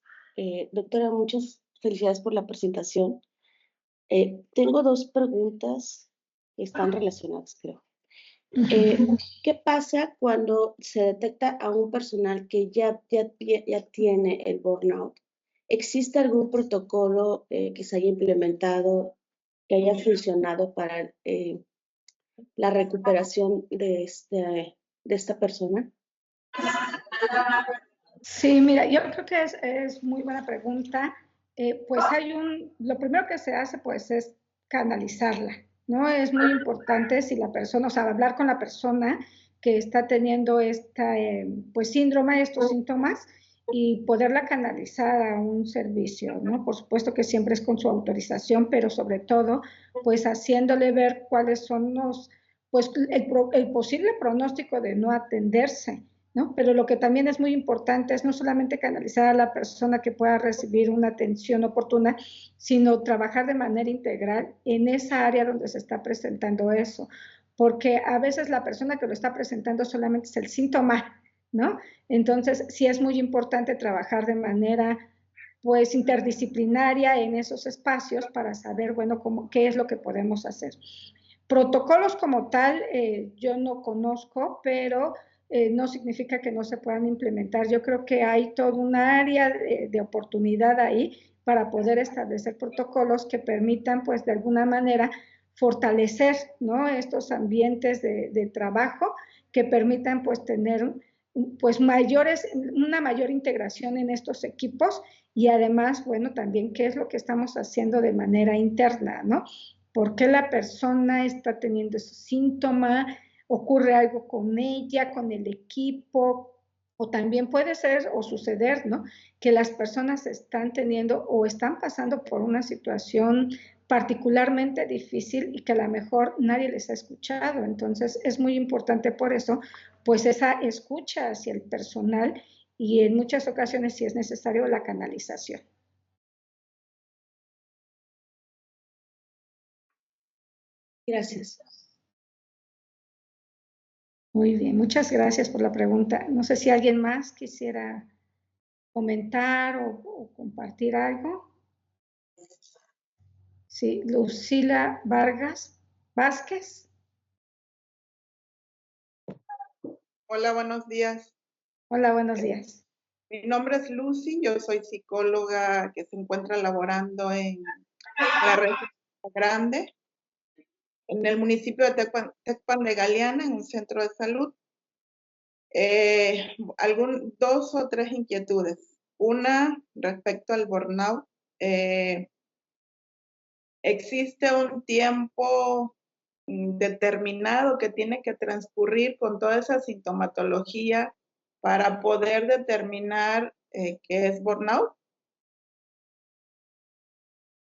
Doctora, muchas felicidades por la presentación. Tengo dos preguntas que están relacionadas, creo. ¿Qué pasa cuando se detecta a un personal que ya tiene el burnout? ¿Existe algún protocolo que se haya implementado, que haya funcionado para la recuperación de esta persona? Sí, mira, yo creo que es muy buena pregunta. Pues lo primero que se hace pues es canalizarla, ¿no? Es muy importante si la persona, o sea, hablar con la persona que está teniendo pues síndrome, estos síntomas y poderla canalizar a un servicio, ¿no? Por supuesto que siempre es con su autorización, pero sobre todo pues haciéndole ver cuáles son pues el posible pronóstico de no atenderse, ¿no? Pero lo que también es muy importante es no solamente canalizar a la persona que pueda recibir una atención oportuna, sino trabajar de manera integral en esa área donde se está presentando eso. porque a veces la persona que lo está presentando solamente es el síntoma, ¿no? Entonces, sí es muy importante trabajar de manera, pues, interdisciplinaria en esos espacios para saber, bueno, qué es lo que podemos hacer. Protocolos como tal, yo no conozco, pero no significa que no se puedan implementar. Yo creo que hay todo un área de oportunidad ahí para poder establecer protocolos que permitan, pues, de alguna manera fortalecer, ¿no?, estos ambientes de trabajo que permitan, pues, tener, pues, una mayor integración en estos equipos y además, bueno, también qué es lo que estamos haciendo de manera interna, ¿no? ¿Por qué la persona está teniendo ese síntoma? ¿Ocurre algo con ella, con el equipo? O también puede ser o suceder, ¿no?, que las personas están teniendo o están pasando por una situación particularmente difícil y que a lo mejor nadie les ha escuchado. Entonces es muy importante por eso, pues, esa escucha hacia el personal y en muchas ocasiones, si es necesario, la canalización. Gracias. Muy bien, muchas gracias por la pregunta. No sé si alguien más quisiera comentar o compartir algo. Sí, Lucila Vargas Vázquez. Hola, buenos días. Hola, buenos días. Mi nombre es Lucy, yo soy psicóloga que se encuentra laborando en la red grande, en el municipio de Tecpan de Galeana, en un centro de salud. Dos o tres inquietudes. Una, respecto al burnout. ¿Existe un tiempo determinado que tiene que transcurrir con toda esa sintomatología para poder determinar qué es burnout?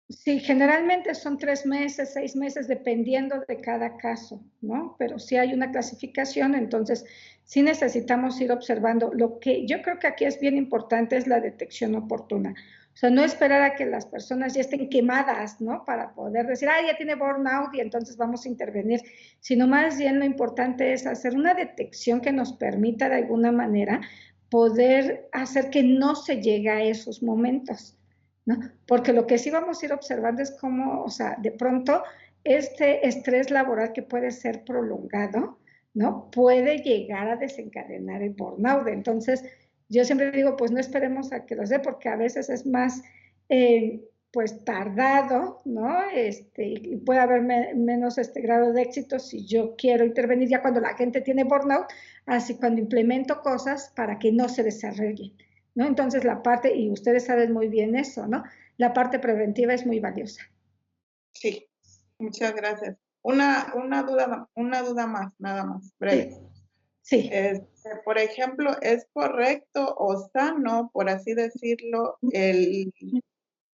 Sí, generalmente son 3 meses, 6 meses, dependiendo de cada caso, ¿no? Pero sí hay una clasificación, entonces sí necesitamos ir observando. Lo que yo creo que aquí es bien importante es la detección oportuna. O sea, no esperar a que las personas ya estén quemadas, ¿no?, para poder decir, ah, ya tiene burnout y entonces vamos a intervenir, sino más bien lo importante es hacer una detección que nos permita de alguna manera poder hacer que no se llegue a esos momentos, ¿no? Porque lo que sí vamos a ir observando es cómo, o sea, de pronto este estrés laboral que puede ser prolongado, ¿no?, puede llegar a desencadenar el burnout. Entonces, yo siempre digo, pues no esperemos a que los dé, porque a veces es más, pues, tardado, ¿no? Y puede haber menos grado de éxito si yo quiero intervenir ya cuando la gente tiene burnout, así cuando implemento cosas para que no se desarrollen, ¿no? Entonces la parte, y ustedes saben muy bien eso, ¿no?, la parte preventiva es muy valiosa. Sí, muchas gracias. Una duda más, nada más, breve. Sí. Por ejemplo, ¿es correcto o sano, por así decirlo,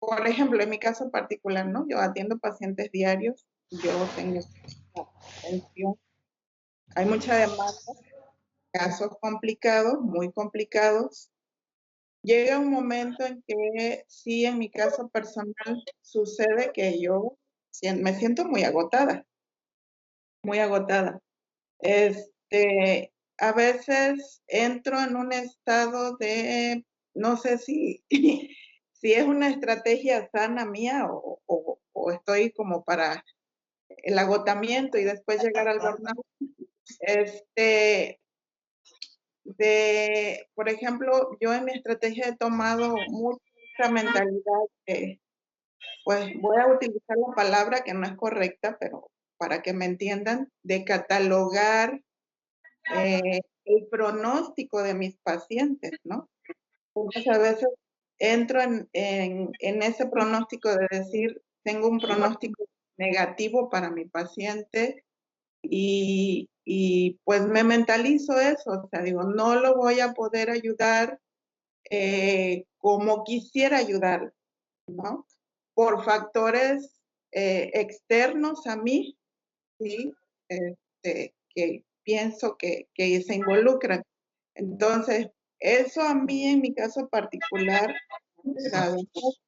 por ejemplo, en mi caso particular, ¿no? Yo atiendo pacientes diarios, yo tengo atención, hay mucha demanda, casos complicados, muy complicados. Llega un momento en que sí, en mi caso personal, sucede que yo me siento muy agotada, muy agotada. A veces entro en un estado de, no sé si, si es una estrategia sana mía o estoy como para el agotamiento y después llegar al burnout. Por ejemplo, yo en mi estrategia he tomado mucha mentalidad de, pues voy a utilizar la palabra que no es correcta, pero para que me entiendan, de catalogar el pronóstico de mis pacientes, ¿no? Entonces a veces entro en ese pronóstico de decir, tengo un pronóstico negativo para mi paciente y pues me mentalizo eso, o sea, digo, no lo voy a poder ayudar como quisiera ayudar, ¿no? Por factores externos a mí, ¿sí? Que pienso que se involucran. Entonces, eso a mí, en mi caso particular, me ha ayudado mucho.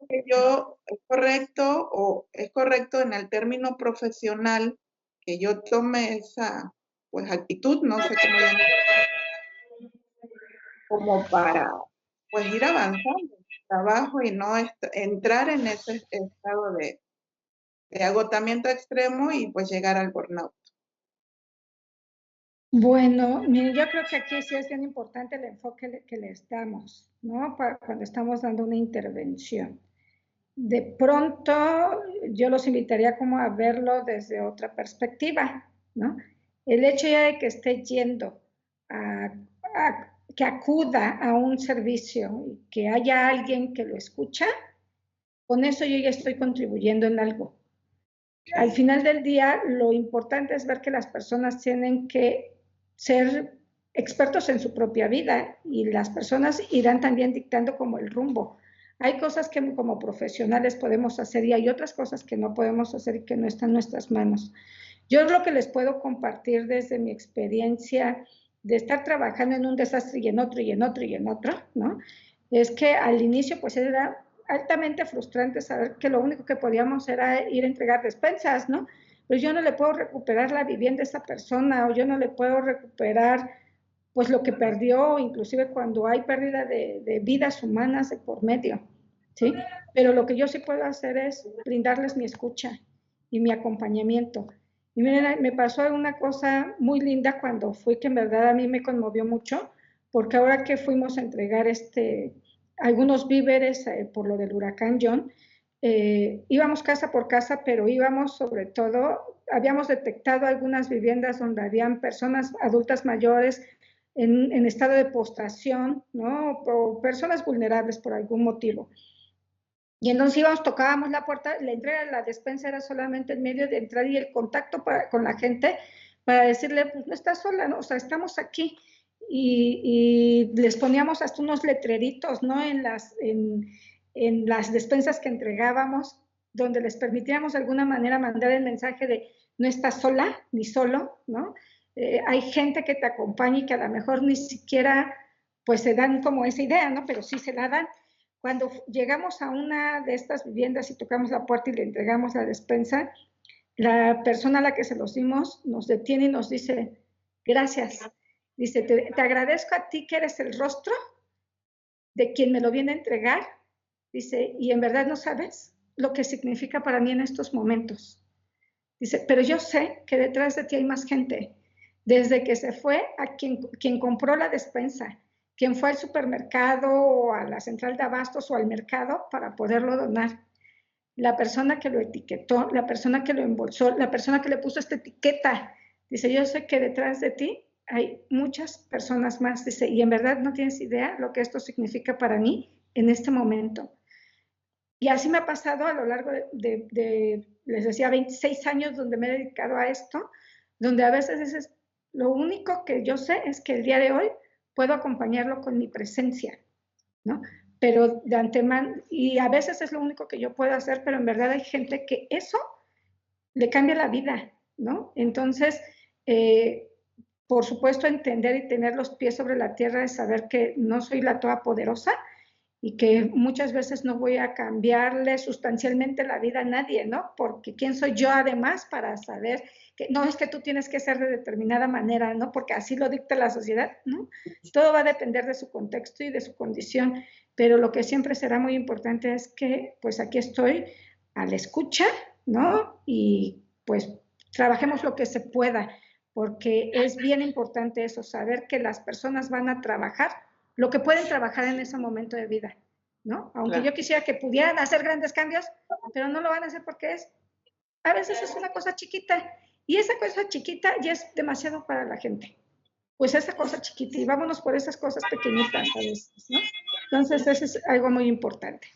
que es correcto en el término profesional que yo tome esa pues actitud, no sé cómo llamarlo, como para pues ir avanzando en el trabajo y no entrar en ese estado de agotamiento extremo y pues llegar al burnout. Bueno, miren, yo creo que aquí sí es bien importante el enfoque que les damos, ¿no? Cuando estamos dando una intervención. De pronto, yo los invitaría como a verlo desde otra perspectiva, ¿no? El hecho ya de que esté yendo que acuda a un servicio y que haya alguien que lo escucha, con eso yo ya estoy contribuyendo en algo. Al final del día, lo importante es ver que las personas tienen que ser expertos en su propia vida y las personas irán también dictando como el rumbo. Hay cosas que como profesionales podemos hacer y hay otras cosas que no podemos hacer y que no están en nuestras manos. Yo lo que les puedo compartir desde mi experiencia de estar trabajando en un desastre y en otro y en otro y en otro, ¿no? Es que al inicio pues era altamente frustrante saber que lo único que podíamos era ir a entregar despensas, ¿no? Pues yo no le puedo recuperar la vivienda a esa persona o yo no le puedo recuperar pues lo que perdió, inclusive cuando hay pérdida de vidas humanas de por medio, ¿sí? Pero lo que yo sí puedo hacer es brindarles mi escucha y mi acompañamiento. Y miren, me pasó una cosa muy linda cuando fui, que en verdad a mí me conmovió mucho, porque ahora que fuimos a entregar algunos víveres por lo del huracán John, íbamos casa por casa, pero íbamos sobre todo, habíamos detectado algunas viviendas donde habían personas adultas mayores en estado de postración, ¿no? O personas vulnerables por algún motivo. Y entonces íbamos, tocábamos la puerta, la entrega de la despensa era solamente el medio de entrar y el contacto con la gente para decirle, pues no estás sola, ¿no? O sea, estamos aquí. Y les poníamos hasta unos letreritos, ¿no? En las despensas que entregábamos, donde les permitíamos de alguna manera mandar el mensaje de no estás sola ni solo, ¿no? Hay gente que te acompaña y que a lo mejor ni siquiera pues se dan como esa idea, ¿no? Pero sí se la dan. Cuando llegamos a una de estas viviendas y tocamos la puerta y le entregamos la despensa, la persona a la que se los dimos nos detiene y nos dice, gracias. Dice, te agradezco a ti que eres el rostro de quien me lo viene a entregar. Dice, y en verdad no sabes lo que significa para mí en estos momentos. Dice, pero yo sé que detrás de ti hay más gente. Desde que se fue a quien compró la despensa, quien fue al supermercado o a la central de abastos o al mercado para poderlo donar. La persona que lo etiquetó, la persona que lo embolsó, la persona que le puso esta etiqueta. Dice, yo sé que detrás de ti hay muchas personas más. Dice, y en verdad no tienes idea lo que esto significa para mí en este momento. Y así me ha pasado a lo largo les decía, 26 años donde me he dedicado a esto, donde a veces es lo único que yo sé es que el día de hoy puedo acompañarlo con mi presencia, ¿no? Pero de antemano, y a veces es lo único que yo puedo hacer, pero en verdad hay gente que eso le cambia la vida, ¿no? Entonces, por supuesto, entender y tener los pies sobre la tierra es saber que no soy la todopoderosa y que muchas veces no voy a cambiarle sustancialmente la vida a nadie, ¿no? Porque ¿quién soy yo además para saber que no es que tú tienes que ser de determinada manera, ¿no? Porque así lo dicta la sociedad, ¿no? Todo va a depender de su contexto y de su condición, pero lo que siempre será muy importante es que pues aquí estoy a la escucha, ¿no? Y pues trabajemos lo que se pueda, porque es bien importante eso, saber que las personas van a trabajar lo que pueden trabajar en ese momento de vida, ¿no? Aunque claro, yo quisiera que pudieran hacer grandes cambios, pero no lo van a hacer porque a veces es una cosa chiquita y esa cosa chiquita ya es demasiado para la gente. Pues esa cosa chiquita y vámonos por esas cosas pequeñitas a veces, ¿no? Entonces eso es algo muy importante.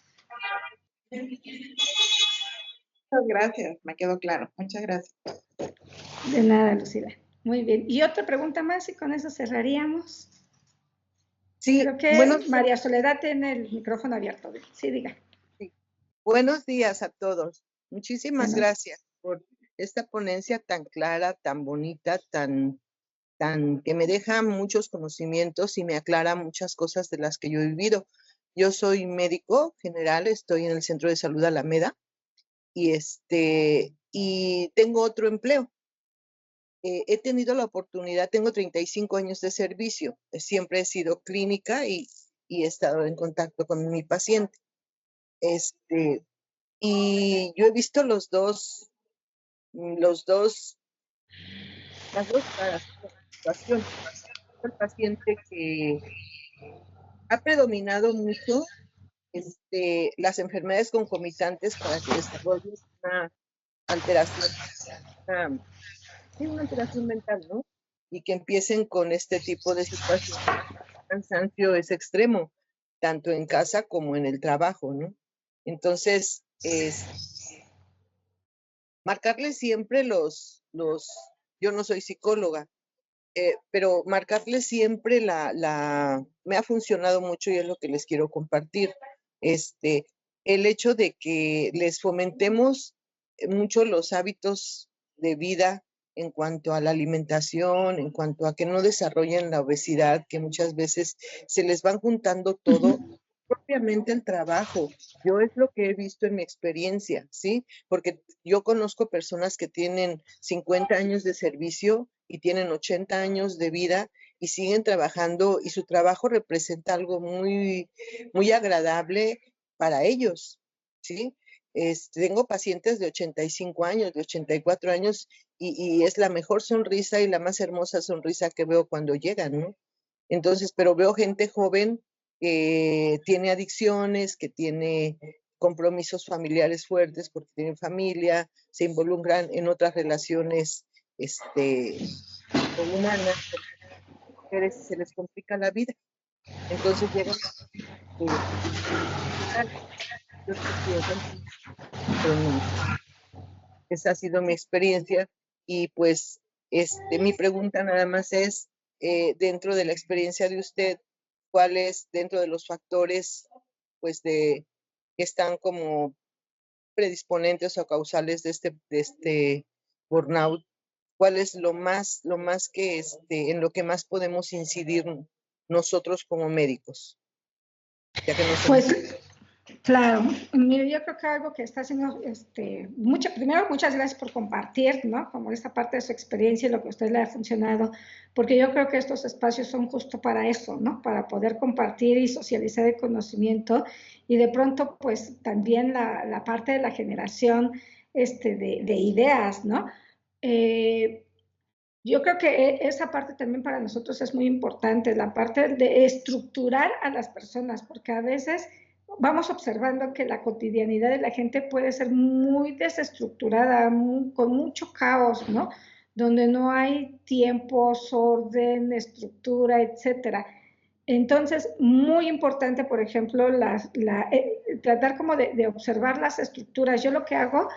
Muchas gracias, me quedó claro. Muchas gracias. De nada, Lucila. Muy bien. Y otra pregunta más y con eso cerraríamos. Sí, creo que María Soledad tiene el micrófono abierto. Sí, diga. Sí. Buenos días a todos. Muchísimas gracias por esta ponencia tan clara, tan bonita, tan que me deja muchos conocimientos y me aclara muchas cosas de las que yo he vivido. Yo soy médico general, estoy en el Centro de Salud Alameda y tengo otro empleo. He tenido la oportunidad, tengo 35 años de servicio, siempre he sido clínica y he estado en contacto con mi paciente. Y yo he visto las dos caras de la situación. El paciente que ha predominado mucho las enfermedades concomitantes para que desarrolle una alteración, una alteración mental, ¿no? Y que empiecen con este tipo de situaciones. El cansancio es extremo, tanto en casa como en el trabajo, ¿no? Entonces, marcarle siempre yo no soy psicóloga, pero marcarle siempre me ha funcionado mucho y es lo que les quiero compartir. El hecho de que les fomentemos mucho los hábitos de vida en cuanto a la alimentación, en cuanto a que no desarrollen la obesidad, que muchas veces se les van juntando todo, propiamente el trabajo. Yo es lo que he visto en mi experiencia, ¿sí? Porque yo conozco personas que tienen 50 años de servicio y tienen 80 años de vida y siguen trabajando y su trabajo representa algo muy, muy agradable para ellos, ¿sí? Tengo pacientes de 85 años, de 84 años y es la mejor sonrisa y la más hermosa sonrisa que veo cuando llegan, ¿no? Entonces, pero veo gente joven que tiene adicciones, que tiene compromisos familiares fuertes porque tienen familia, se involucran en otras relaciones humanas, mujeres y se les complica la vida. Entonces llegan pero no. Esa ha sido mi experiencia y pues mi pregunta nada más es, dentro de la experiencia de usted, ¿cuáles dentro de los factores pues que están como predisponentes o causales de este burnout? ¿Cuál es lo más que en lo que más podemos incidir nosotros como médicos? Ya que no somos... Pues claro, mire, yo creo que algo que está haciendo, primero muchas gracias por compartir, ¿no? Como esta parte de su experiencia y lo que a usted le ha funcionado, porque yo creo que estos espacios son justo para eso, ¿no? Para poder compartir y socializar el conocimiento y de pronto, pues también la parte de la generación de ideas, ¿no? Yo creo que esa parte también para nosotros es muy importante, la parte de estructurar a las personas, porque a veces vamos observando que la cotidianidad de la gente puede ser muy desestructurada, con mucho caos, ¿no? Donde no hay tiempos, orden, estructura, etcétera. Entonces, muy importante, por ejemplo, tratar como de observar las estructuras. Yo lo que hago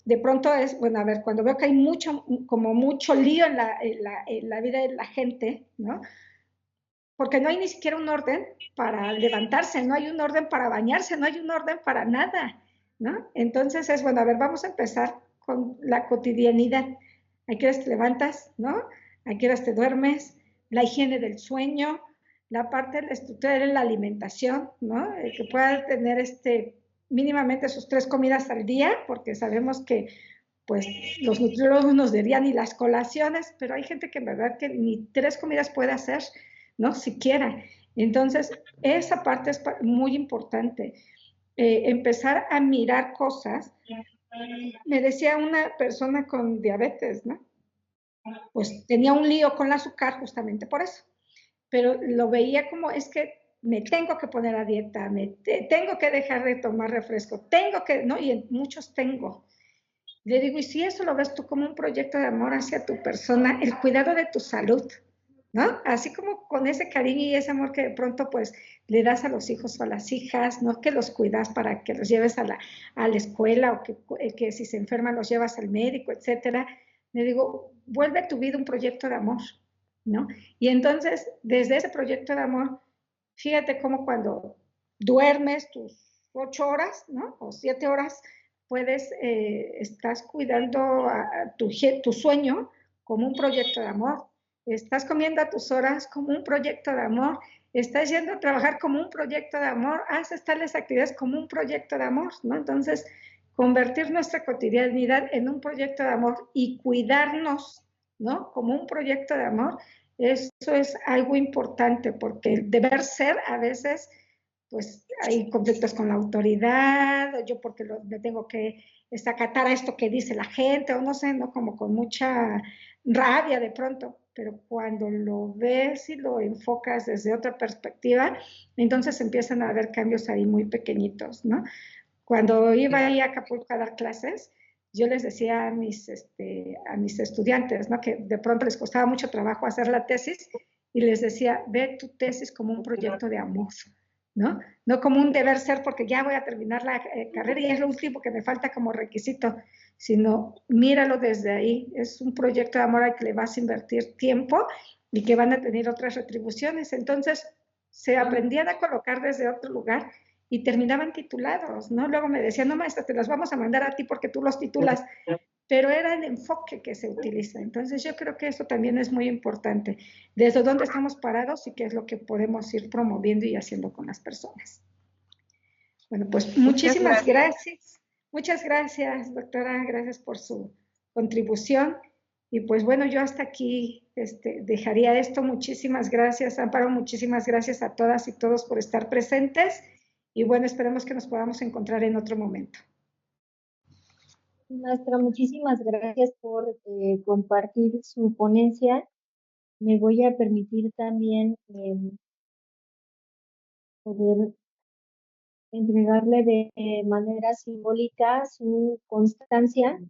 de pronto es, bueno, a ver, cuando veo que hay como mucho lío en la vida de la gente, ¿no? Porque no hay ni siquiera un orden para levantarse, no hay un orden para bañarse, no hay un orden para nada, ¿no? Entonces es, bueno, a ver, vamos a empezar con la cotidianidad. ¿A qué horas te levantas, no? ¿A qué horas te duermes? La higiene del sueño, la parte de la estructura de la alimentación, ¿no? Que pueda tener mínimamente sus 3 comidas al día, porque sabemos que pues los nutriólogos nos dirían ni las colaciones, pero hay gente que en verdad que ni 3 comidas puede hacer, ¿no? Siquiera. Entonces, esa parte es muy importante. Empezar a mirar cosas. Me decía una persona con diabetes, ¿no? Pues tenía un lío con el azúcar justamente por eso, pero lo veía como es que me tengo que poner a dieta, tengo que dejar de tomar refresco, tengo que, ¿no? Y en muchos tengo. Le digo, y si eso lo ves tú como un proyecto de amor hacia tu persona, el cuidado de tu salud, ¿no? Así como con ese cariño y ese amor que de pronto pues le das a los hijos o a las hijas, ¿no? Que los cuidas para que los lleves a la escuela o que si se enferman los llevas al médico, etcétera. Le digo, vuelve tu vida un proyecto de amor, ¿no? Y entonces, desde ese proyecto de amor, fíjate cómo cuando duermes tus 8 horas, ¿no? O 7 horas, estás cuidando a tu sueño como un proyecto de amor. Estás comiendo a tus horas como un proyecto de amor estás yendo a trabajar como un proyecto de amor, haces tales actividades como un proyecto de amor, ¿no? Entonces, convertir nuestra cotidianidad en un proyecto de amor y cuidarnos, ¿no? Como un proyecto de amor, eso es algo importante, porque el deber ser a veces, pues hay conflictos con la autoridad, o yo porque me tengo que acatar a esto que dice la gente, o no sé, ¿no? Como con mucha rabia de pronto, pero cuando lo ves y lo enfocas desde otra perspectiva, entonces empiezan a haber cambios ahí muy pequeñitos, ¿no? Cuando iba ahí a Acapulco a dar clases, yo les decía a mis estudiantes, ¿no? Que de pronto les costaba mucho trabajo hacer la tesis y les decía, ve tu tesis como un proyecto de amor, ¿no? No como un deber ser porque ya voy a terminar la carrera y es lo último que me falta como requisito, sino míralo desde ahí. Es un proyecto de amor al que le vas a invertir tiempo y que van a tener otras retribuciones. Entonces, se aprendían a colocar desde otro lugar y terminaban titulados, ¿no? Luego me decían, no, maestra, te los vamos a mandar a ti porque tú los titulas, pero era el enfoque que se utiliza. Entonces yo creo que eso también es muy importante, desde dónde estamos parados y qué es lo que podemos ir promoviendo y haciendo con las personas. Bueno, pues muchísimas gracias. Muchas gracias, doctora, gracias por su contribución. Y pues bueno, yo hasta aquí dejaría esto. Muchísimas gracias, Amparo, muchísimas gracias a todas y todos por estar presentes. Y bueno, esperemos que nos podamos encontrar en otro momento. Maestra, muchísimas gracias por compartir su ponencia. Me voy a permitir también poder entregarle de manera simbólica su constancia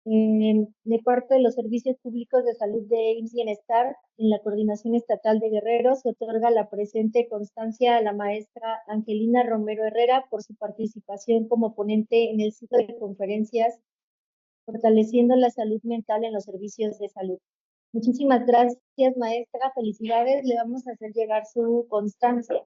de parte de los servicios públicos de salud de IMSS Bienestar. En la Coordinación Estatal de Guerrero se otorga la presente constancia a la maestra Angelina Romero Herrera por su participación como ponente en el ciclo de conferencias Fortaleciendo la Salud Mental en los Servicios de Salud. Muchísimas gracias, maestra. Felicidades. Le vamos a hacer llegar su constancia.